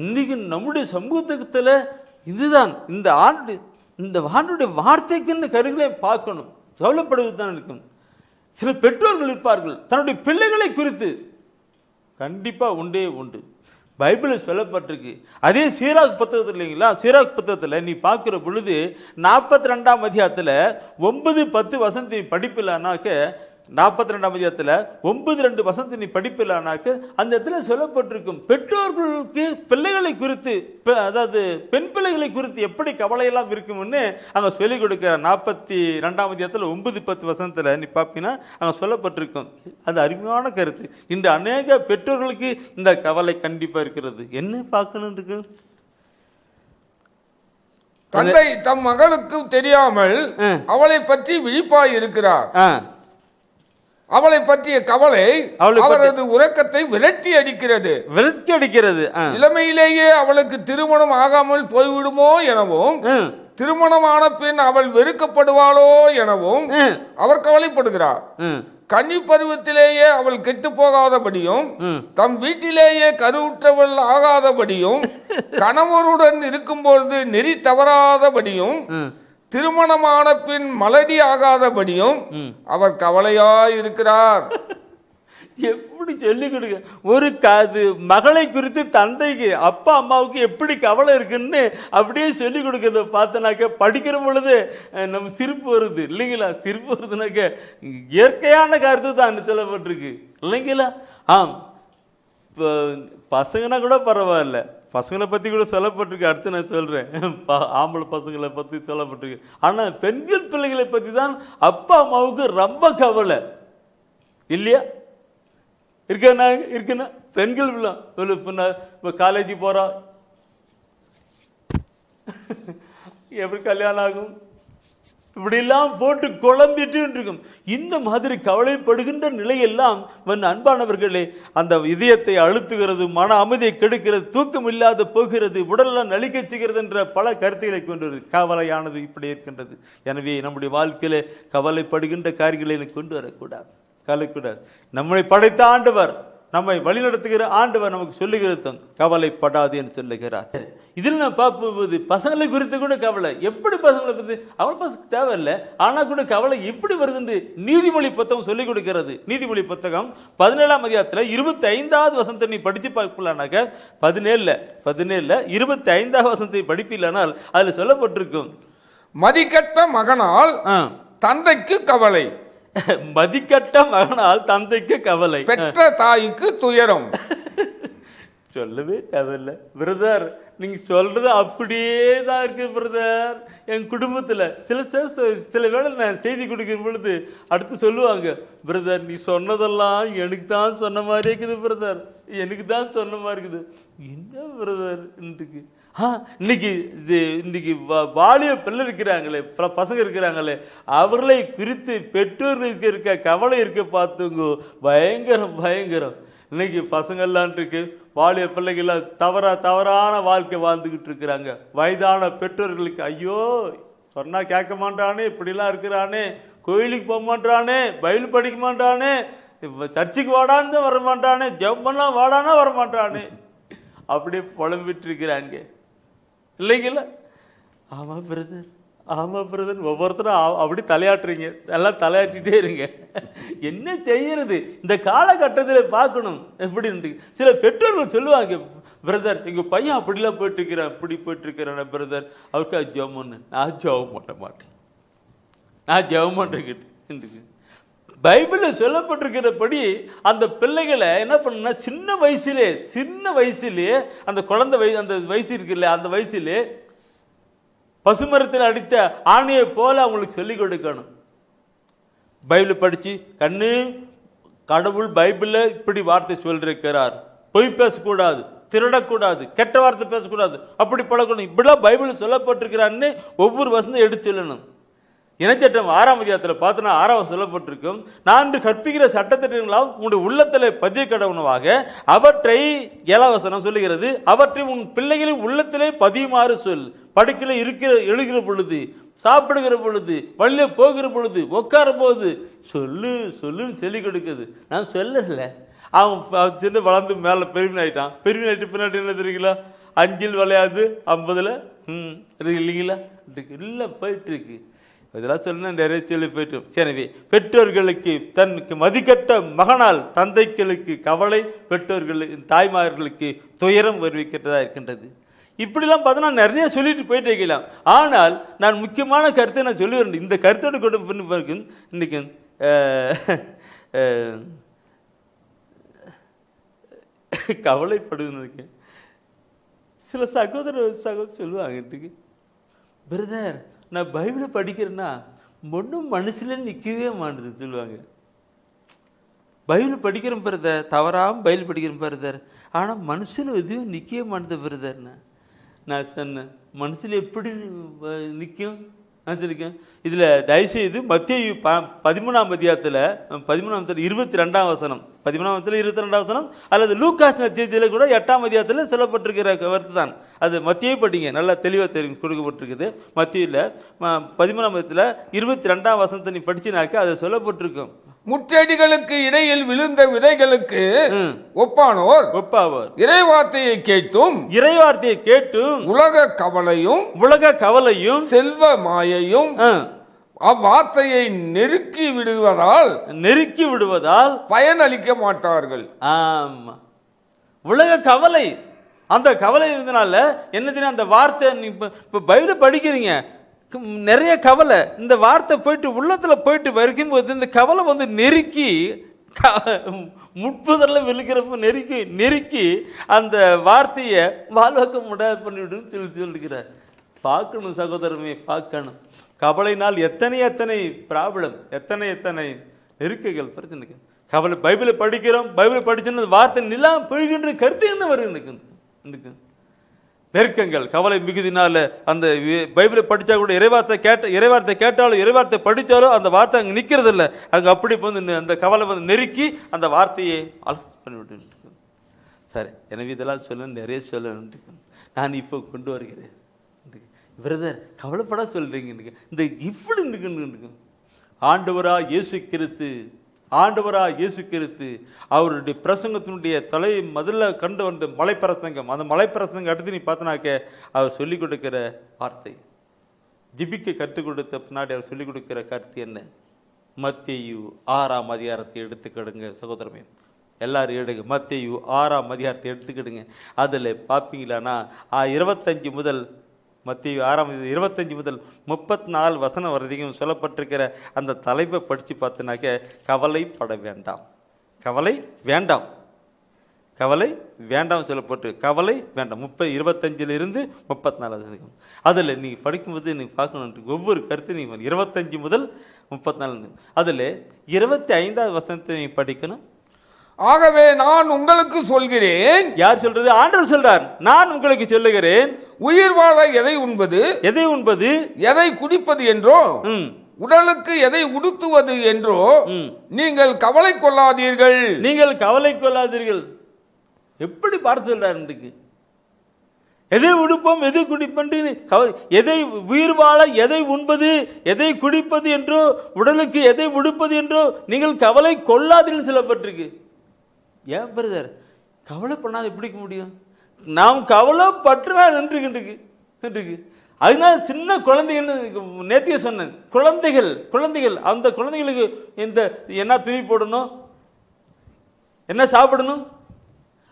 இன்னைக்கு நம்முடைய சமூகத்தில் இதுதான் இந்த ஆண்டுடைய வார்த்தைக்கு இந்த கருகளை பார்க்கணும். கவலைப்படுவது தான் இருக்கும். சில பெற்றோர்கள் இருப்பார்கள் தன்னுடைய பிள்ளைகளை குறித்து கண்டிப்பா உண்டு. பைபிளில் சொல்லப்பட்டிருக்கு. அதே சீராக் புத்தகத்தில் இல்லைங்களா, சீராக் புத்தகத்தில் நீ பார்க்குற பொழுது 42ஆம் அதிகாரத்தில் 9-10 வசனத்தை படிப்பில்லானாக்க 42ஆம் அதிகாரத்தில் 9-2 வசனத்தை நீ படிப்பில்லானாக்க அந்த இடத்துல சொல்லப்பட்டிருக்கும் பெற்றோர்களுக்கு பிள்ளைகளை குறித்து, அதாவது பெண் பிள்ளைகளை குறித்து எப்படி கவலையெல்லாம் இருக்கும்னு அங்கே சொல்லிக் கொடுக்குற 42ஆம் அதிகாரத்தில் 9-10 வசனத்தில் நீ பார்ப்பீங்கன்னா அங்கே சொல்லப்பட்டிருக்கும். அது அருமையான கருத்து. இன்று அநேக பெற்றோர்களுக்கு இந்த கவலை கண்டிப்பாக இருக்கிறது. என்ன பார்க்கணும் இருக்கு. தந்தை தம் மகளுக்கு தெரியாமல் அவளை பற்றி விழிப்பாய் இருக்கிறார். அவளை பற்றிய கவலை அவரது உறக்கத்தை விரட்டி அடிக்கிறது. இளமையிலேயே அவளுக்கு திருமணம் ஆகாமல் போய்விடுமோ எனவும், திருமணமான பின் அவள் வெறுக்கப்படுவாளோ எனவும் அவர் கவலைப்படுகிறார். கன்னி பருவத்திலேயே அவள் கெட்டு போகாதபடியும், தம் வீட்டிலேயே கருவுற்றவள் ஆகாதபடியும், கணவருடன் இருக்கும்பொழுது நெறி தவறாதபடியும், திருமணமான பின் மலடி ஆகாதபடியும் அவர் கவலையாய் இருக்கிறார். எப்படி சொல்லிக் கொடுக்க ஒரு மகளை குறித்து தந்தைக்கு அப்பா அம்மாவுக்கு எப்படி கவலை இருக்குன்னு அப்படியே சொல்லிக் கொடுக்கறத பார்த்தனாக்க படிக்கிற பொழுது நம்ம சிரிப்பு வருது இல்லைங்களா. சிரிப்பு வருதுனாக்க இயற்கையான கருத்து தான் சொல்லப்பட்டிருக்கு இல்லைங்களா. இப்போ பசங்கன்னா கூட பரவாயில்ல, பசங்களை பற்றி கூட சொல்லப்பட்டிருக்கு. அடுத்து நான் சொல்கிறேன், ஆம்பளை பசங்களை பற்றி சொல்லப்பட்டிருக்கு. ஆனால் பெண்கள் பிள்ளைகளை பற்றி தான் அப்பா அம்மாவுக்கு ரொம்ப கவலை இல்லையா. இருக்குன்னா பெண்கள் இப்போ காலேஜ் போகிறா எப்படி கல்யாணம் ஆகும், இப்படிலாம் போட்டு குழம்பிட்டு இருக்கும். இந்த மாதிரி கவலைப்படுகின்ற நிலையெல்லாம் அன்பானவர்களே அந்த இதயத்தை அழுத்துகிறது, மன அமைதியை கெடுக்கிறது, தூக்கம் இல்லாத போகிறது, உடலெல்லாம் நலிக்க செய்கிறது என்ற பல கருத்துக்களை கொண்டு கவலையானது இப்படி இருக்கின்றது. எனவே நம்முடைய வாழ்க்கையில கவலைப்படுகின்ற காரியங்களை கொண்டு வரக்கூடாது, கவலைக்கூடாது. நம்மை படைத்த ஆண்டவர், நம்மை வழிநடத்துகிற ஆண்டவர் நமக்கு சொல்லுகிறது கவலைப்படாது என்று சொல்லுகிறார். இதில் நான் பார்க்கும்போது பசங்களை குறித்து கூட கவலை. எப்படி பசங்களை பற்றி அவள் பசங்க தேவையில்லை, ஆனால் கூட கவலை எப்படி வருது என்று நீதிமொழி புத்தகம் சொல்லிக் கொடுக்கிறது. நீதிமொழி புத்தகம் 17ஆம் அதிகாரத்தில் 25வது வசனத்தை நீ படித்து பார்க்கலானாக்க 17 25வது வசனத்தை படிப்பில்லைனால் அதில் சொல்லப்பட்டிருக்கும், மதிக்கட்ட மகனால் தந்தைக்கு கவலை, மதிக்கட்ட மகனால் தந்தைக்கு கவலை, பெற்ற தாய்க்கு துயரம். சொல்லவே தேவையில்லை பிரதர், நீங்க சொல்றது அப்படியே தான் இருக்கு பிரதர். என் குடும்பத்துல சில வேளை நான் செய்தி கொடுக்கிற பொழுது அடுத்து சொல்லுவாங்க, பிரதர் நீ சொன்னதெல்லாம் எனக்கு தான் சொன்ன மாதிரி இருக்குது பிரதர், எனக்கு தான் சொன்ன மாதிரி இருக்குது. என்ன பிரதர் இன்றைக்கு இன்னைக்கு வாலிய பிள்ளை இருக்கிறாங்களே, பசங்க இருக்கிறாங்களே, அவர்களை குறித்து பெற்றோர்களுக்கு இருக்க கவலை இருக்க பார்த்துங்க, பயங்கரம். இன்னைக்கு பசங்கள்லாம் இருக்கு, வாலிய பிள்ளைகள்லாம் தவறான வாழ்க்கை வாழ்ந்துகிட்டு இருக்கிறாங்க. வயதான பெற்றோர்களுக்கு ஐயோ சொன்னா கேட்க மாட்டானே, இப்படிலாம் இருக்கிறானே, கோயிலுக்கு போக மாட்டானே, பைபிள் படிக்க மாட்டானே, சர்ச்சுக்கு வாடான்னு வர மாட்டானே, ஜெபம்லாம் வாடானா வர மாட்டானே, அப்படியே புலம்பிட்டு இருக்கிறாங்க இல்லைங்களா. ஆமாம் பிரதர் ஒவ்வொருத்தரும் அப்படி தலையாட்டுறீங்க, எல்லாம் தலையாட்டிகிட்டே இருங்க. என்ன செய்யறது இந்த காலகட்டத்தில் பார்க்கணும் எப்படி. சில பெற்றோர்கள் சொல்லுவாங்க, பிரதர் எங்கள் பையன் அப்படிலாம் போயிட்டுருக்கிறான், இப்படி போயிட்டுருக்கிறான் பிரதர், அவருக்கா ஜெபம்னு. நான் ஜெபம் பண்ண மாட்டேன், நான் ஜெபம் பண்ணுறேன். பைபிளில் சொல்லப்பட்டிருக்கிறபடி அந்த பிள்ளைகளை என்ன பண்ணா சின்ன வயசுலேயே அந்த குழந்தை அந்த வயசு இருக்குல்ல, அந்த வயசுலே பசுமரத்தில் அடித்த ஆணையை போல அவங்களுக்கு சொல்லிக் கொடுக்கணும். பைபிள் படித்து கண்ணு, கடவுள் பைபிளில் இப்படி வார்த்தை சொல்லியிருக்கிறார், பொய் பேசக்கூடாது, திருடக்கூடாது, கெட்ட வார்த்தை பேசக்கூடாது, அப்படி பழக்கணும், இப்படிலாம் பைபிள் சொல்லப்பட்டிருக்கிறான்னு ஒவ்வொரு வசனம் எடுத்து சொல்லணும். இனச்சட்டம் 6ஆம் அதிகாரத்தில் பார்த்தோன்னா 6ஆம் சொல்லப்பட்டிருக்கும், நான் கற்பிக்கிற சட்டத்திட்டங்களாம் உங்களுடைய உள்ளத்தில் பதிய கடவுணவாக அவற்றை 7ஆம் வசனம் சொல்லுகிறது, அவற்றை உன் பிள்ளைகளின் உள்ளத்திலே பதியுமாறு சொல். படுக்கையில் எழுகிற பொழுது, சாப்பிடுகிற பொழுது, வழியில போகிற பொழுது, உட்கார போது சொல்லுன்னு சொல்லி கொடுக்குது. நான் சொல்லலை. அவன் சின்ன வளர்ந்து மேலே பெருவினாயிட்டான். பெருவினாயிட்டு பின்னாடி என்ன தெரியுங்களா, 5 விளையாது 50 இல்லைங்களா, இல்லை போயிட்டு இருக்கு. இதெல்லாம் சொல்ல நிறைய சொல்லி போயிட்டோம். எனவே பெற்றோர்களுக்கு தனக்கு மதிக்கட்ட மகனால் தந்தைகளுக்கு கவலை, பெற்றோர்களுக்கு தாய்மார்களுக்கு துயரம் வருவிக்கிறதா இருக்கின்றது. இப்படிலாம் பார்த்தோன்னா நிறைய சொல்லிட்டு போயிட்டு இருக்கலாம். ஆனால் நான் முக்கியமான கருத்தை நான் சொல்லி வரேன். இந்த கருத்தோடு கொண்டு பிறகு இன்னைக்கு கவலைப்படுதுன்னு சில சகோதர சொல்லுவாங்க, பிரதர் நான் பைபிளை படிக்கிறேன்னா ஒன்றும் மனசுல நிற்கவே மாட்டேது சொல்லுவாங்க. பைபிள் படிக்கிறேன் பிரதர், தவறாமல் பைபிள் படிக்கிறேன் பிரதர், ஆனால் மனசில் எதுவும் நிற்கவே மாட்டேது பிரதர்னா. நான் சொன்னேன், மனசில் எப்படி நிற்கும் நினச்சிருக்கேன். இதில் தயவுசெய்து மத்தேயு 13ஆம் அதிகாரத்தில் 22ஆம் வசனம், 22ஆம் வசனம் அல்லது லூக்காஸ் நற்செய்தியில் கூட 8ஆம் அதிகாரத்தில் சொல்லப்பட்டிருக்கிற கருத்து தான். அது மத்தேயு படிங்க, நல்லா தெளிவாக தெரியும் கொடுக்கப்பட்டிருக்குது. மத்தேயுல 13ஆம் அதிகாரத்தில் 22ஆம் வசனத்தை நீ படிச்சினாக்க அதை சொல்லப்பட்டிருக்கும். முச்செடிகளுக்கு இடையில் விழுந்த விதைகளுக்கு ஒப்பானோர் இறைவார்த்தையை கேட்டும் உலக கவலையும் செல்வ மாயையும் அவ்வார்த்தையை நெருக்கி விடுவதால் பயனளிக்க மாட்டார்கள். ஆமா, உலக கவலை, அந்த கவலை இருந்தனால என்ன தெரியும், அந்த வார்த்தை இப்ப பைபிள் படிக்கிறீங்க, நிறைய கவலை, இந்த வார்த்தை போயிட்டு உள்ளத்தில் போயிட்டு வரைக்கும்போது இந்த கவலை வந்து நெருக்கி முட்புதரில் விழுக்கிறப்ப நெருக்கி அந்த வார்த்தையை வாழ்வாக்க முடியாது பண்ணிவிடுன்னு சொல்லிக்கிறார். பார்க்கணும் சகோதரமே, பார்க்கணும். கவலைனால் எத்தனை ப்ராப்ளம், எத்தனை நெருக்கைகள் பிரச்சனைக்கு. கவலை பைபிளை படிக்கிறோம், பைபிளை படிச்சுன்னு வார்த்தை நிலா பொழிகின்ற கருத்து என்ன வருது எனக்கு நெருக்கங்கள், கவலை மிகுதினால அந்த பைபிளை படித்தா கூட இறைவார்த்தை கேட்டாலும் இறைவார்த்தை படித்தாலும் அந்த வார்த்தை அங்கே நிற்கிறது இல்லை. அங்கே அப்படி வந்து அந்த கவலை வந்து நெருக்கி அந்த வார்த்தையை அலசி பண்ணிவிட்டு. சரி, எனவே இதெல்லாம் சொல்ல நிறைய சொல்ல நான் இப்போ கொண்டு வருகிறேன். பிரதர் கவலைப்பட சொல்றீங்க, இந்த இப்படி இருக்கு. ஆண்டவராக இயேசு கிறிஸ்து அவருடைய பிரசங்கத்தினுடைய தலை முதல்ல கண்டு வந்த மலைப்பிரசங்கம், அந்த மலைப்பிரசங்கம் அடுத்து நீ பார்த்தனாக்க அவர் சொல்லிக் கொடுக்கிற வார்த்தை, ஜிபிக்க கற்றுக் கொடுத்த பின்னாடி அவர் சொல்லிக் கொடுக்கிற கருத்து என்ன? மத்தேயு 6ஆம் அதிகாரத்தை எடுத்துக்கிடுங்க சகோதரமே, எல்லாரும் எடுங்க. மத்தேயு 6ஆம் அதிகாரத்தை எடுத்துக்கிடுங்க. அதில் பார்ப்பீங்களான்னா 25 முதல் மத்தேயு 6ஆம் 25 முதல் 34 வசனம் வரைக்கும் சொல்லப்பட்டிருக்கிற அந்த தலைப்பை படித்து பார்த்தினாக்க கவலைப்பட வேண்டாம், கவலை வேண்டாம் சொல்லப்பட்டு, கவலை வேண்டாம். 25 34 வரைக்கும் அதில் நீங்கள் படிக்கும்போது நீங்கள் பார்க்கணும் ஒவ்வொரு கருத்து. நீங்கள் 25 முதல் 34 அதில் 25ஆவது வசனத்தை நீங்கள் படிக்கணும். ஆகவே நான் உங்களுக்கு சொல்கிறேன். யார் சொல்றது? ஆண்டவர் சொல்றார். நான் உங்களுக்கு சொல்லுகிறேன், உயிர் வாழ எதை உண்பது, எதை குடிப்பது என்றோ, உடலுக்கு எதை உடுத்துவது என்றோ நீங்கள் கவலை கொள்ளாதீர்கள். எப்படி பார்த்து சொல்றார்? இன்றைக்கு எதை உடுப்போம், எதை குடிப்போம், எதை உயிர் வாழ எதை உண்பது, எதை குடிப்பது என்றோ, உடலுக்கு எதை உடுப்பது என்றோ நீங்கள் கவலை கொள்ளாதீர்கள் சொல்லப்பட்டிருக்கு. ஏன் பிரதர் கவலை பண்ணாத எப்படி முடியும்? நாம் கவலைப்பட்டுனா நன்றிக்கு. அதனால சின்ன குழந்தைகள், நேத்திய சொன்னேன், குழந்தைகள் அந்த குழந்தைகளுக்கு இந்த என்ன துணி போடணும், என்ன சாப்பிடணும்,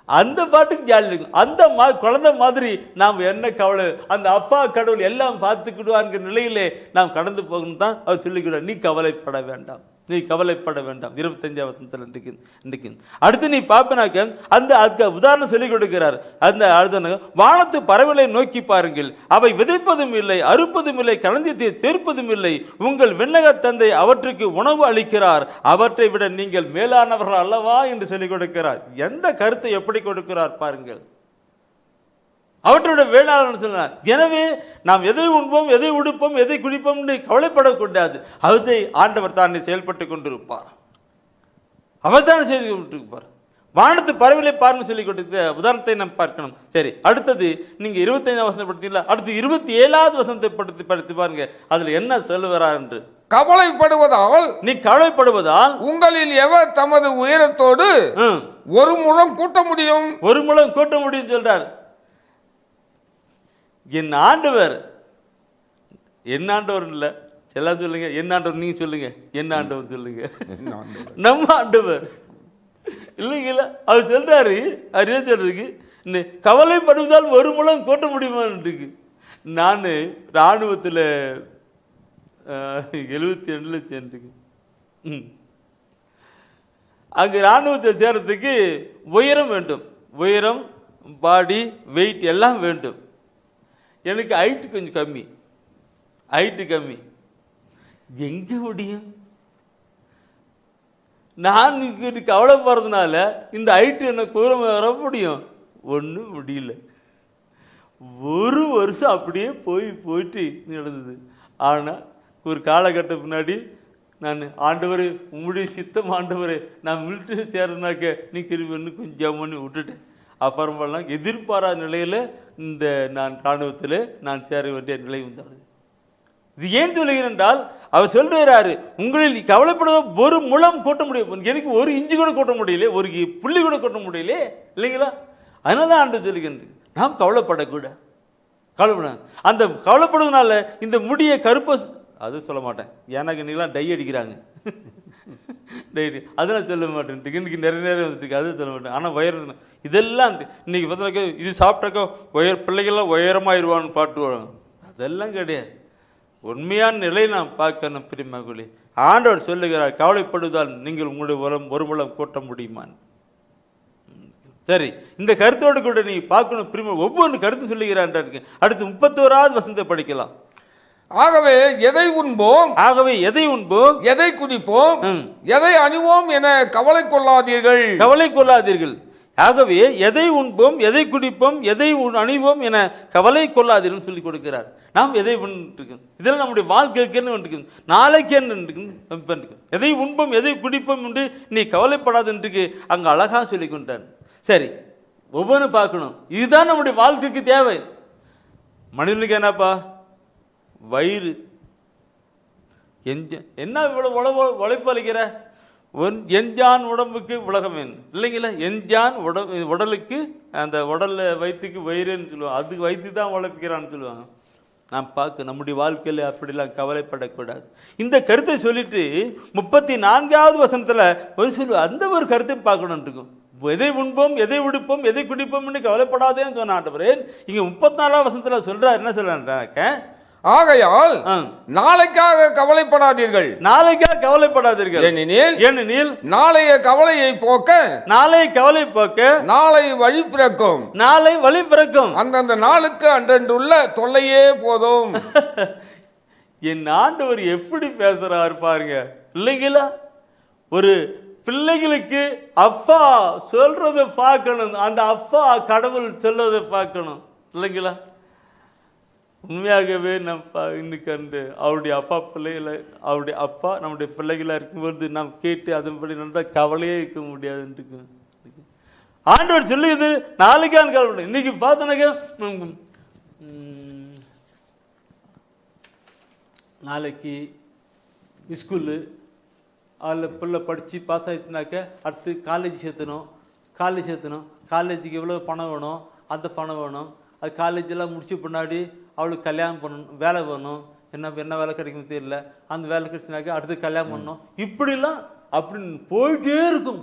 அந்த பாட்டுக்கு ஜாலி இருக்கும். அந்த குழந்தை மாதிரி நாம் என்ன கவலை, அந்த அப்பா கடவுள் எல்லாம் பார்த்துக்கிடுவாங்கிற நிலையிலே நாம் கடந்து போகணும் தான் அவர் சொல்லிக்கிறார். நீ கவலைப்பட வேண்டாம். நீ கவலைப்பட வேண்டாம். 25ஆம் வசனத்தில் இன்றைக்கு அடுத்து நீ பார்ப்பனாக்க அந்த அதுக்கு உதாரணம் சொல்லிக் கொடுக்கிறார். அந்த அடுத்த வானத்து பறவைகளை நோக்கி பாருங்கள், அவை விதைப்பதும் இல்லை, அறுப்பதும் இல்லை, களஞ்சியத்தை சேர்ப்பதும் இல்லை, உங்கள் விண்ணக தந்தை அவற்றுக்கு உணவு அளிக்கிறார், அவற்றை விட நீங்கள் மேலானவர்கள் அல்லவா என்று சொல்லிக் கொடுக்கிறார். எந்த கருத்தை எப்படி கொடுக்கிறார் பாருங்கள். அவற்றோட வேளாண் சொன்னார். எனவே நாம் எதை உண்போம், எதை உடுப்போம், எதை குடிப்போம் என்று கவலைப்படக்கூடாது. அதை ஆண்டவர் தானே செயல்பட்டு கொண்டிருப்பார். அவர் தானே செய்து கொண்டிருப்பார். வானத்து பறவைகளை பார்ன்னு சொல்லி கொடுத்த உதாரணத்தை நாம் பார்க்கணும். சரி, அடுத்தது நீங்க 25ஆம் வசனத்தை படுத்தீங்களா, அடுத்து 27ஆவது வசனத்தை படுத்தி பாருங்க. அதுல என்ன சொல்லுவார் என்று. கவலைப்படுவதால் நீ கவலைப்படுவதால் உங்களில் எவர் தமது உயரத்தோடு ஒரு முழம் கூட்ட முடியும், ஒரு முழம் கூட்ட முடியும் சொல்றார். என் ஆண்டவர் இல்லை, எல்லாம் சொல்லுங்க என் ஆண்டவர், நீங்க சொல்லுங்க என் ஆண்டவர் சொல்லுங்க, நம்ம ஆண்டவர் இல்லைங்களா? அவர் சொல்றாரு. அவர் என்ன சொல்றதுக்கு, கவலைப்படுவதால் ஒரு முழம் கூட்ட முடியுமான்னு. நான் இராணுவத்தில் 72 சேர்ந்துக்கு அங்கே இராணுவத்தை சேர்றதுக்கு உயரம் வேண்டும், உயரம், பாடி வெயிட் எல்லாம் வேண்டும். எனக்கு ஹைட்டு கொஞ்சம் கம்மி, ஹைட்டு கம்மி, எங்கே முடியும்? நான் கவலைப்படுறதுனால இந்த ஹைட்டு என்ன கூற வர முடியும்? ஒன்றும் முடியல. ஒரு வருஷம் அப்படியே போயிட்டு நடந்தது. ஆனால் ஒரு காலகட்டம் பின்னாடி நான், ஆண்டவர் உங்களுடைய சித்தம் ஆண்டவர், நான் மிலிட்டரி சேரனாக்க நீ திரும்பி கொஞ்சம் பண்ணி விட்டுட்டேன். அப்புறமெல்லாம் எதிர்பாராத நிலையில் இந்த நான் இராணுவத்தில் நான் சேர வேண்டிய நிலை வந்தாது. இது ஏன் சொல்லுகிறேன் என்றால், அவர் சொல்றாரு, உங்களில் கவலைப்படுவ ஒரு முழம் கூட்ட முடியும், எனக்கு ஒரு இஞ்சி கூட கூட்ட முடியல, ஒரு புள்ளி கூட கூட்ட முடியல, இல்லைங்களா? அதனால தான் ஆண்டு சொல்லுகின்றது, நாம் கவலைப்படக்கூடாது. கவலைப்பட அந்த கவலைப்படுவதனால இந்த முடிய கருப்பை அது சொல்ல மாட்டேன், எனக்கு நீங்களாம் டை அடிக்கிறாங்க, டெய்லி அதெல்லாம் சொல்ல மாட்டேன். இன்னைக்கு நிறைய வந்துட்டு அது சொல்ல மாட்டேன். ஆனால் உயரம் இதெல்லாம் இன்னைக்கு பார்த்தாக்க இது சாப்பிட்டாக்கா பிள்ளைகள்லாம் உயரமாயிருவான்னு பாட்டுவாங்க, அதெல்லாம் கிடையாது. உண்மையான நிலையை நாம் பார்க்கணும். பிரிமகுலி ஆண்டவர் சொல்லுகிறார், கவலைப்படுவதால் நீங்கள் உங்களுடைய ஒரு முழம் கூட்ட முடியுமான்னு. சரி, இந்த கருத்தோடு கூட நீ பார்க்கணும். பிரிம ஒவ்வொரு கருத்து சொல்லுகிறான். அடுத்து 31ஆவது வசனத்தை படிக்கலாம். ஆகவே எதை உண்போம், எதை குடிப்போம், எதை அணிவோம் என கவலை கொள்ளாதீர்கள். ஆகவே எதை உண்போம், எதை குடிப்போம், எதை அணிவோம் என கவலை கொள்ளாதீர்கள் சொல்லி கொடுக்கிறார். நாம் எதை பண்ணிருக்கோம், இதெல்லாம் நம்முடைய வாழ்க்கைக்கு நாளைக்கு எதை உண்போம், எதை குடிப்போம் என்று நீ கவலைப்படாதுன்றது அங்கே அழகா சொல்லி கொண்டார். சரி, ஒவ்வொன்றும் பார்க்கணும். இதுதான் நம்முடைய வாழ்க்கைக்கு தேவை. மனிதனுக்கு என்னப்பா, வயிறு என்ன இவ்வளவு உழைப்பு அளிக்கிற, எஞ்சான் உடம்புக்கு உலகம் இல்லைங்களா? எஞ்சான் உடலுக்கு அந்த உடல் வயிற்றுக்கு வயிறுன்னு சொல்லுவாங்க, அதுக்கு வயிற்று தான் உழைப்பிக்கிறான்னு சொல்லுவாங்க. நாம் பார்க்க நம்முடைய வாழ்க்கையில் அப்படிலாம் கவலைப்படக்கூடாது. இந்த கருத்தை சொல்லிட்டு 34ஆவது வசனத்தில் ஒரு அந்த ஒரு கருத்தை பார்க்கணும் இருக்கும். எதை உண்போம், எதை உடுப்போம், எதை குடிப்போம்னு கவலைப்படாதேன்னு சொன்ன ஆண்டவர் இங்கே 34ஆவது வசனத்தில் சொல்றார். என்ன சொல்றாங்க? ஆகையால் நாளைக்காக கவலைப்படாதீர்கள், ஏனெனில் நாளைய கவலையை போக்க நாளை வழி பிறக்கும், அந்தந்த நாளுக்கு அன்றன்றுள்ள தொல்லையே போதும். என் ஆண்டவர் எப்படி பேசுறாரு பாருங்க, இல்லைங்களா? ஒரு பிள்ளைகளுக்கு அப்பா சொல்றதை பார்க்கணும், அந்த அப்பா கடவுள் சொல்றதை பார்க்கணும், இல்லைங்களா? உண்மையாகவே நம்ம இன்னைக்கு அந்த அவருடைய அப்பா பிள்ளைகளை, அவருடைய அப்பா நம்முடைய பிள்ளைகளாக இருக்கும்போது நாம் கேட்டு அதன்படி நடந்தால் கவலையே இருக்க முடியாது. ஆண்டவர் சொல்லுது நாளைக்கான கவலை. இன்னைக்கு பார்த்தோன்னாக்க நாளைக்கு ஸ்கூலு அதில் பிள்ளை படித்து பாஸ் ஆகிட்டுனாக்க அடுத்து காலேஜ் சேர்த்தணும், காலேஜுக்கு எவ்வளோ பணம் வேணும், அந்த பணம் வேணும். அது காலேஜெல்லாம் முடிச்ச பின்னாடி அவளுக்கு கல்யாணம் பண்ணணும், வேலை வேணும், என்ன வேலை கிடைக்கும் தெரியல, அந்த வேலை கிடைச்சினாக்க அடுத்து கல்யாணம் பண்ணணும். இப்படிலாம் அப்படின்னு போயிட்டே இருக்கும்.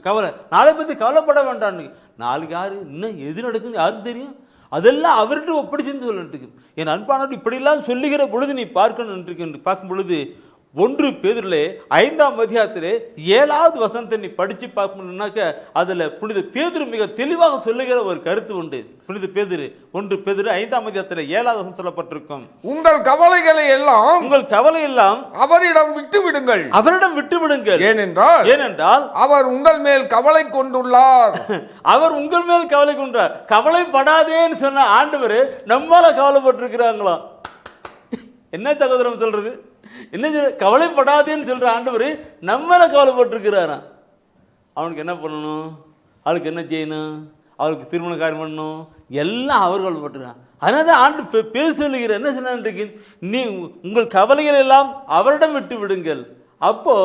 கவலை, நாளை பற்றி கவலைப்பட வேண்டான்னு. நாளைக்கு யாரு இன்னும் எது நடக்குன்னு யாருக்கு தெரியும்? அதெல்லாம் அவர்கிட்ட ஒப்படைச்சுன்னு சொல்லிட்டு என் அன்பானவர் இப்படிலாம் சொல்லுகிற பொழுது நீ பார்க்கணும். பார்க்கும் பொழுது 1 பேதுருவிலே 5ஆம் அதிகாரத்திலே 7வது வசனத்தை நீ படிச்சு பார்க்கணும்னாக்க அதுல புனித பேதுரு மிக தெளிவாக சொல்லுகிற ஒரு கருத்து உண்டு. புனித பேதுரு 1 பேதுரு 5ஆம் அதிகாரத்திலே 7வது வசனம் சொல்லப்பட்டிருக்கும், உங்கள் கவலைகளை எல்லாம் உங்கள் கவலை எல்லாம் அவரிடம் விட்டு விடுங்கள், அவரிடம் விட்டு விடுங்கள். ஏனென்றால் அவர் உங்கள் மேல் கவலை கொண்டுள்ளார். அவர் உங்கள் மேல் கவலை கொண்டார். கவலைப்படாதேன்னு சொன்ன ஆண்டவர் நம்மால கவலைப்பட்டிருக்கிறாங்களா? என்ன சகோதரம் சொல்றது? என்ன கவலைப்படாதேன்னு சொல்ற ஆண்டவர் நம்மள கவலைப்பட்டிருக்கிறாராம். அவனுக்கு என்ன பண்ணணும்? அவளுக்கு என்ன செய்யணும்? அவளுக்கு திருமண காரியம் பண்ணணும், எல்லாம் அவர் கவலைப்பட்டுறான். அதனால ஆண்டு பேச சொல்லுகிற என்ன சொன்ன, நீ உங்கள் கவலைகள் எல்லாம் அவரிடம் விட்டு விடுங்கள். அப்போ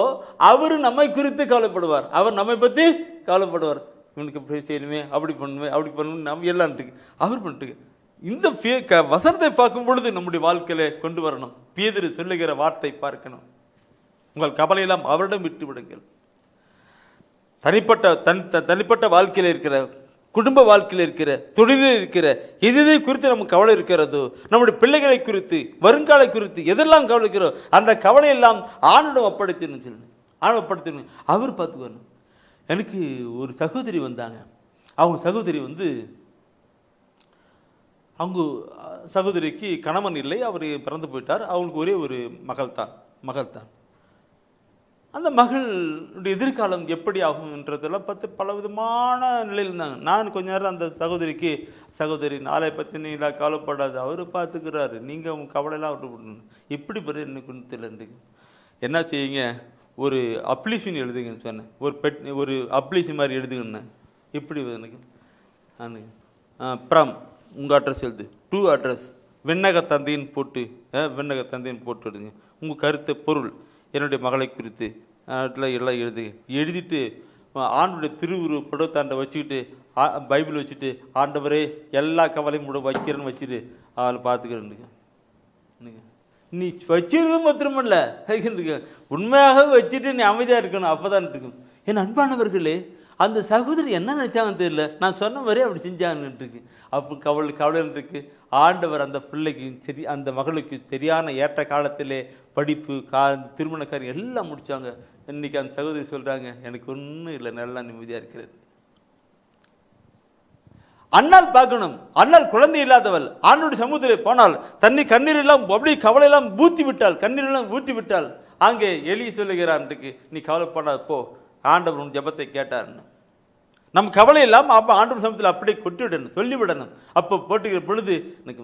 அவர் நம்மை குறித்து கவலைப்படுவார், அவர் நம்மை பற்றி கவலைப்படுவார். இவனுக்கு இப்படி செய்யணுமே, அப்படி பண்ணுமே, அப்படி பண்ணணும், நம்ம எல்லாம் அவர் பண்ணிட்டு இந்த வசனத்தை பார்க்கும் பொழுது நம்முடைய வாழ்க்கையில கொண்டு வரணும். பேதுரு சொல்லுகிற வார்த்தை பார்க்கணும், உங்கள் கவலையெல்லாம் அவரிடம் விட்டு விடுங்கள். தனிப்பட்ட வாழ்க்கையில் இருக்கிற, குடும்ப வாழ்க்கையில் இருக்கிற, தொழிலில் இருக்கிற எதை குறித்து நமக்கு கவலை இருக்கிறதோ, நம்முடைய பிள்ளைகளை குறித்து, வருங்கால குறித்து எதெல்லாம் கவலைக்கிறோம், அந்த கவலையெல்லாம் ஆணிடம் ஒப்படைத்தணும் சொல்லணும். ஆணிடம் ஒப்படைத்தணும், அவர் பார்த்துக்கணும். எனக்கு ஒரு சகோதரி வந்தாங்க. அவங்க சகோதரி அவங்க சகோதரிக்கு கணவன் இல்லை, அவர் பிறந்து போயிட்டார். அவங்களுக்கு ஒரே ஒரு மகள் தான். அந்த மகளுடைய எதிர்காலம் எப்படி ஆகும்ன்றதெல்லாம் பார்த்து பல விதமான நிலையில் இருந்தாங்க. நான் கொஞ்ச நேரம் அந்த சகோதரி நாளை பற்றி நீ எல்லாம் கவலைப்படாது, அவர் பார்த்துக்கிறாரு, நீங்கள் அவங்க கவலையெல்லாம் விட்டு விடணும். எப்படி பெரிய எனக்கு தெரியல. என்ன செய்யுங்க, ஒரு அப்ளிகேஷன் எழுதுங்கன்னு சொன்னேன். ஒரு அப்ளிகேஷன் மாதிரி எழுதுங்கன்னு. இப்படி எனக்கு ப்ரம் உங்கள் அட்ரஸ் எழுது, டூ அட்ரஸ் விண்ணக தந்தையின் போட்டு விடுங்க. உங்கள் கருத்து பொருள் என்னுடைய மகளை குறித்து எல்லாம் எழுதிட்டு ஆண்டுடைய திருவுரு படத்தாண்டை வச்சுக்கிட்டு பைபிள் வச்சுட்டு, ஆண்டவரே எல்லா கவலையும் வைக்கிறேன்னு வச்சுட்டு அவளை பார்த்துக்கிறேன்னுங்க. நீ வச்சிருக்க மாத்திரமில்ல, உண்மையாக வச்சுட்டு நீ அமைதியாக இருக்கணும், அப்போதான் இருக்கும். என் அன்பானவர்களே, அந்த சகோதரி என்ன நினச்சாங்கன்னு தெரியல, நான் சொன்ன மாதிரியே அப்படி செஞ்சாங்கன்னு இருக்கு. அப்போ கவலை இருக்கு. ஆண்டவர் அந்த பிள்ளைக்கு சரி, அந்த மகளுக்கு சரியான ஏற்ற காலத்திலே படிப்பு திருமண காரியம் எல்லாம் முடித்தாங்க. இன்னைக்கு அந்த சகோதரி சொல்கிறாங்க, எனக்கு ஒன்றும் இல்லை, நல்லா நிம்மதியாக இருக்கிறேன். அண்ணால் பார்க்கணும், அண்ணால் குழந்தை இல்லாதவள் ஆண்டோடைய சமூகத்திலே போனால் கண்ணீரெல்லாம் அப்படி கவலையெல்லாம் ஊற்றி விட்டாள், கண்ணீரெல்லாம் ஊற்றி விட்டாள். அங்கே எலி சொல்லுகிறான், நீ கவலைப்படாத போ, ஆண்டவர் உன் ஜெபத்தை கேட்டார்னு. நம் கவலை எல்லாம் அப்போ ஆண்டவர் சமூகத்தில் அப்படியே கொட்டிவிடணும், சொல்லிவிடணும். அப்போ போட்டுக்கிற பொழுது எனக்கு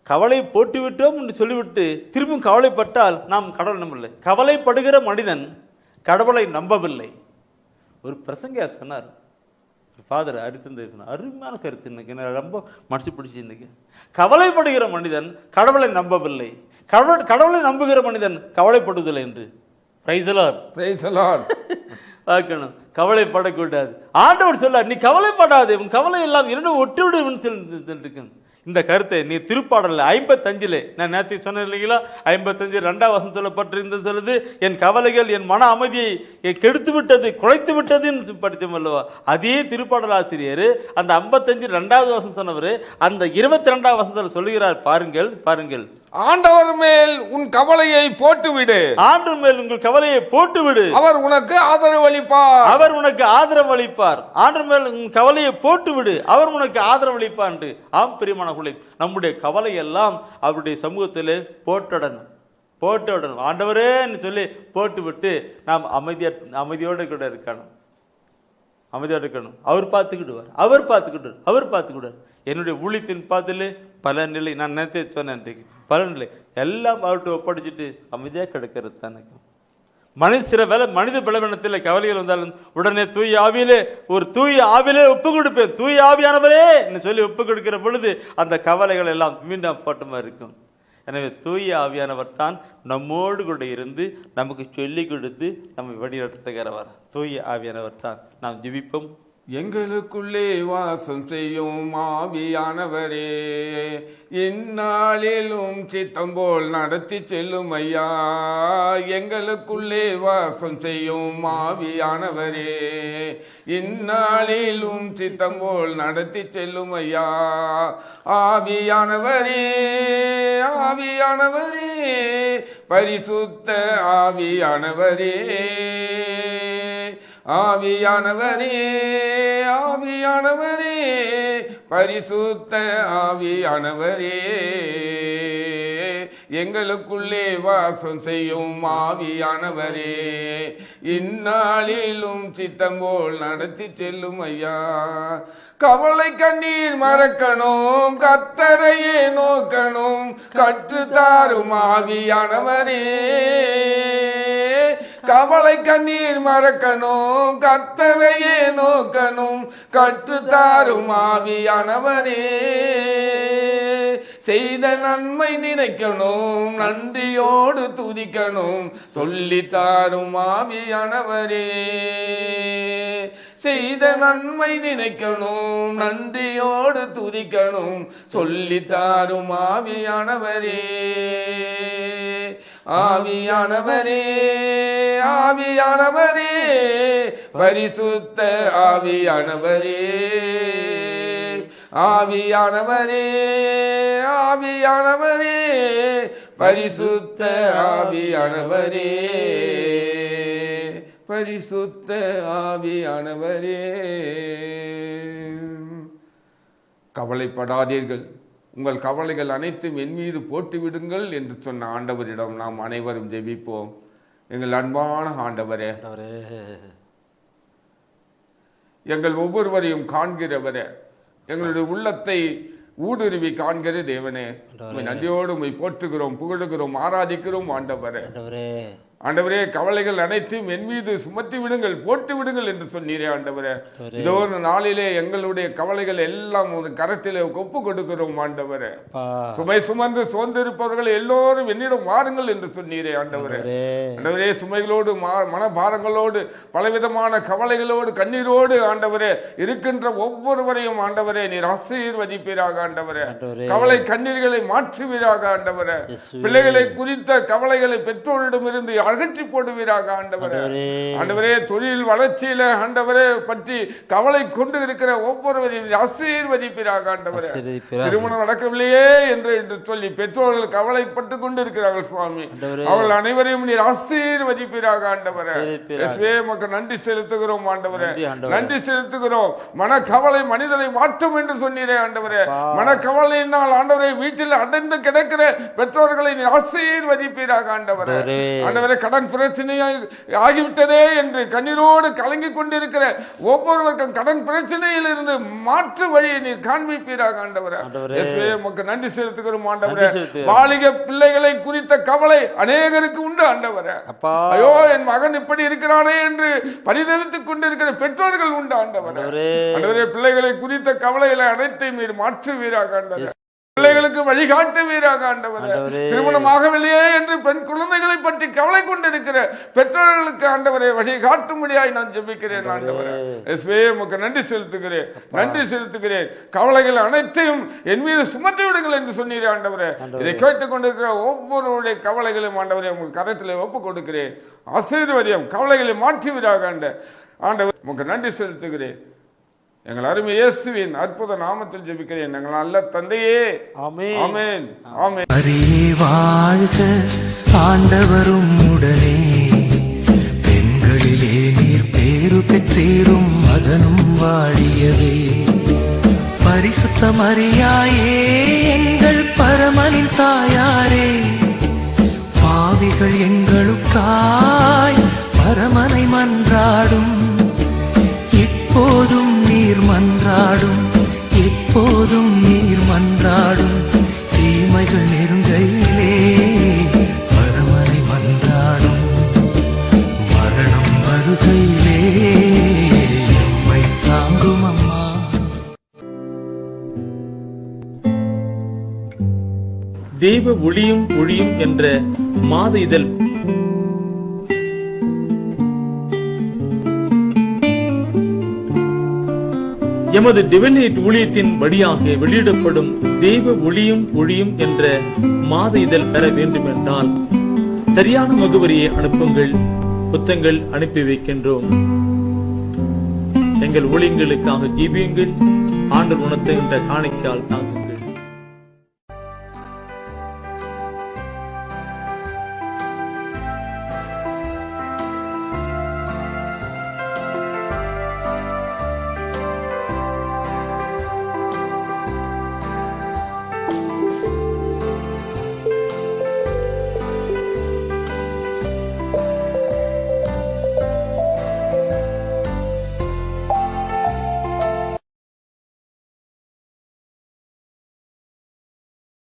கவலை போட்டுவிட்டோம் என்று சொல்லிவிட்டு திரும்பவும் கவலைப்பட்டால் நாம் கடவுளை நம்பவில்லை. கவலைப்படுகிற மனிதன் கடவுளை நம்பவில்லை. ஒரு பிரசங்க சொன்னார், ஃபாதர் அரித்தந்தை சொன்னார், அருமையான கருத்து. இன்னைக்கு நான் ரொம்ப மனசு பிடிச்சி. இன்னைக்கு கவலைப்படுகிற மனிதன் கடவுளை நம்பவில்லை, கடவுளை நம்புகிற மனிதன் கவலைப்படுவதில்லை என்று. பார்க்கணும், கவலைப்படக்கூடாது. ஆண்டவர் சொல்லார், நீ கவலைப்படாது, உன் கவலை எல்லாம் இரண்டும் ஒட்டி விடுன்னு சொல்லி. இந்த கருத்தை நீ திருப்பாடல 55 நான் நேற்று சொன்னேன் இல்லைங்களா, 55 2ஆம் வசனம் சொல்லப்பட்டிருந்தது. சொல்லுது, என் கவலைகள் என் மன அமைதியை கெடுத்து விட்டது, குலைத்து விட்டதுன்னு படித்தோம் அல்லவா. அதே திருப்பாடல் ஆசிரியர் அந்த 55 2வது வசனம் சொன்னவர் அந்த 22ஆம் வசனத்தில் சொல்லுகிறார். பாருங்கள், ஆண்டவர் மேல் உன் கவலையை போட்டுவிடு, ஆண்டவர் மேல் உங்கள் கவலையை போட்டுவிடு, அவர் உனக்கு ஆதரவு அளிப்பார், ஆண்டவர் மேல் உன் கவலையை போட்டுவிடு, அவர் உனக்கு ஆதரவு அளிப்பார் என்று. ஆம் பிரியமான பிள்ளை, நம்முடைய கவலை எல்லாம் அவருடைய சமூகத்தில் போட்டுவிடணும். ஆண்டவரேன்னு சொல்லி போட்டுவிட்டு நாம் அமைதியோடு கூட இருக்கணும். அவர் பார்த்துக்கிடுவார். என்னுடைய ஊழியத்தின் பாதிலே பல நிலை, நான் நேரத்தை சொன்னேன், பல நிலை எல்லாம் அவர்கிட்ட ஒப்படைச்சிட்டு அமைதியாக கிடக்கிறது தான். மனித பலவீனத்தில் கவலைகள் வந்தாலும் உடனே தூய ஆவியிலே ஒப்பு கொடுப்பேன், தூய ஆவியானவரே சொல்லி ஒப்பு கொடுக்கிற பொழுது அந்த கவலைகள் எல்லாம் மீண்டும் போட்டமா இருக்கும். எனவே தூய ஆவியானவர் தான் நம்மோடு கூட இருந்து நமக்கு சொல்லிக் கொடுத்து நம்மை வழிநடத்துகிறவர். தூய ஆவியானவர் தான். நாம் ஜெபிப்போம். எங்களுக்குள்ளே வாசம் செய்யும் ஆவியானவரே, இந்நாளிலும் சித்தம் போல் நடத்தி செல்லும் ஐயா. எங்களுக்குள்ளே வாசம் செய்யும் ஆவியானவரே, இந்நாளிலும் சித்தம் போல் நடத்தி செல்லும் ஐயா. ஆவியானவரே, ஆவியானவரே, பரிசுத்த ஆவியானவரே, ஆவியானவரே, ஆவியானவரே, பரிசுத்த ஆவியானவரே, எங்களுக்குள்ளே வாசம் செய்யும் ஆவியானவரே, இந்நாளிலும் சித்தம் போல் நடத்தி செல்லும் ஐயா. கவலை கண்ணீர் மறக்கணும், கர்த்தரையே நோக்கணும், கற்றுத்தாரும் ஆவியானவரே. கவலை கண்ணீர் மறக்கணும், கர்த்தரையே நோக்கணும், கற்றுத்தாரும் ஆவியானவரே. செய்த நன்மை நினைக்கணும், நன்றியோடு துதிக்கணும், சொல்லித்தாரும் ஆவியானவரே. செய்த நன்மை நினைக்கணும், நன்றியோடு துதிக்கணும், சொல்லித்தாரும் ஆவியானவரே. ஆவியானவரே, ஆவியானவரே, பரிசுத்த ஆவியானவரே, ஆவியானவரே, ஆவியானவரே, பரிசுத்த ஆவியானவரே, பரிசுத்த ஆவியானவரே. கவலைப்படாதீர்கள், உங்கள் கவலைகள் அனைத்தும் என் மீது போட்டு விடுங்கள் என்று சொன்ன ஆண்டவரிடம் நாம் அனைவரும் ஜெபிப்போம். எங்கள் அன்பான ஆண்டவரே, எங்கள் ஒவ்வொருவரையும் காண்கிறவரே, எங்களுடைய உள்ளத்தை ஊடுருவி காண்கிற தேவனே, நன்றியோடு உம்மை போற்றுகிறோம், புகழுகிறோம், ஆராதிக்கிறோம் ஆண்டவரே. ஆண்டவரே, கவலைகள் அனைத்தையும் என் மீது சுமத்தி விடுங்கள், போட்டு விடுங்கள் என்று சொன்னீரே ஆண்டவரே. இதோ ஒரு நாளிலே எங்களுடைய கவலைகள் எல்லாம் கரத்திலே ஒப்பு கொடுக்கிறோம் ஆண்டவரே. சுமை சுமந்து சோர்ந்திருப்பவர்கள் எல்லோரும் என்னிடம் வாருங்கள் என்று சொன்னீரே ஆண்டவரே. ஆண்டவரே, சுமைகளோடு மனபாரங்களோடு பலவிதமான கவலைகளோடு கண்ணீரோடு ஆண்டவரே இருக்கின்ற ஒவ்வொருவரையும் ஆண்டவரே நீர் ஆசீர்வதிப்பீராக ஆண்டவரே. கவலை கண்ணீர்களை மாற்றுவீராக ஆண்டவரே. பிள்ளைகளை குறித்த கவலைகளை பெற்றோரிடம் இருந்து அகற்றி போடுவீராக ஆண்டவரே. ஆண்டவரே, தொழில் வளர்ச்சியில ஆண்டவரே பற்றி கவலை கொண்டு இருக்கிற ஒவ்வொருவரையும் ஆசீர்வதிப்பீராக ஆண்டவரே. திருமணம் நடக்கவில்லையே என்று சொல்லி பெற்றோர்கள் கவலைப்பட்டு கொண்டு இருக்கிறார்கள் சுவாமி. அவர்கள் அனைவரையும் நீர் ஆசீர்வதிப்பீராக ஆண்டவரே. மக்கள் நன்றி செலுத்துகிறோம் ஆண்டவரே, நன்றி செலுத்துகிறோம். மனக்கவலை மனிதனை மாற்றும் என்று சொன்னீரே ஆண்டவரே. மனக்கவலையினால் ஆண்டவரே வீட்டில் அடைந்து கிடக்கிற பெற்றோர்களை நீர் ஆசீர்வதிப்பீராக ஆண்டவரே. ஆண்டவரே, கடன் பிரச்சனையாய் ஆகிவிட்டதே என்று கண்ணீரோடு கலங்கி கொண்டிருக்கிற ஒவ்வொருவருக்கும் கடன் பிரச்சனையில் இருந்து மாற்று வழியை நீர் காண்பிப்பீராக ஆண்டவரே. மக்கள் நன்றி செலுத்துகிறோம் ஆண்டவரே. வாலிக பிள்ளைகளை குறித்த கவலை அநேகருக்கு உண்டு ஆண்டவரே. ஐயோ, என் மகன் இப்படி இருக்கிறானே என்று பரிதவித்துக் கொண்டிருக்கிற பெற்றோர்கள் உண்டு ஆண்டவரே. ஆண்டவரே, பிள்ளைகளை குறித்த கவலைகளை அனைத்தையும் நீர் மாற்றுவீராக ஆண்டவரே. பிள்ளைகளுக்கு வழிகாட்டுவீராக ஆண்டவரே. திருமணமாகவில்லையே என்று பெண் குழந்தைகளை பற்றி கவலை கொண்டிருக்கிற பெற்றோர்களுக்கு ஆண்டவரை வழிகாட்டும்படியாய் நான் ஜெபிக்கிறேன் ஆண்டவரே. உமக்கு நன்றி செலுத்துகிறேன், நன்றி செலுத்துகிறேன். கவலைகள் அனைத்தையும் என் மீது சுமத்தி விடுங்கள் என்று சொன்னீரே ஆண்டவரே. இதை கேட்டுக் கொண்டிருக்கிற ஒவ்வொருவருடைய கவலைகளையும் ஆண்டவரே உங்கள் கரத்தில் ஒப்புக் கொடுக்கிறேன். ஆசீர்வதியம் கவலைகளை மாற்றுவீராக ஆண்டவர். உமக்கு நன்றி செலுத்துகிறேன். எங்கள் அருமை இயேசுவின் அற்புத நாமத்தில் ஜெபிக்கிறேன் எங்கள் நல்ல தந்தையே. ஆமென், ஆமென், ஆமென். அரியே வாழ்க ஆண்டவரும் உடனே, பெண்களிலே நீர் பேரு பெற்றீரும் மகனும் வாழியவே. பரிசுத்த மரியாயே எங்கள் பரமனின் தாயாரே, பாவிகள் எங்களுக்காய் பரமனை மன்றாடும். இப்போதும் நீர் மன்றாடும், எப்போதும் நீர் மன்றாடும். தீமைகள் நெருங்கையிலே பரமனை மன்றாடும். மரணம் வருகையிலே எம்மை தாங்கும் அம்மா. தெய்வ ஒளியும் ஒளியும் என்ற மாத இதழ் எமது டிவைனைட் ஊழியத்தின் வழியாக வெளியிடப்படும் தெய்வ ஒளியும் என்ற மாத இதழ் பெற வேண்டும் என்றால் சரியான முகவரியை அனுப்புங்கள். புத்தகங்கள் அனுப்பி வைக்கின்றோம். எங்கள் ஊழியங்களுக்காக ஜீவியுங்கள். ஆண்டவர் உணர்த்துகின்ற காணிக்கையால் தாங்கள்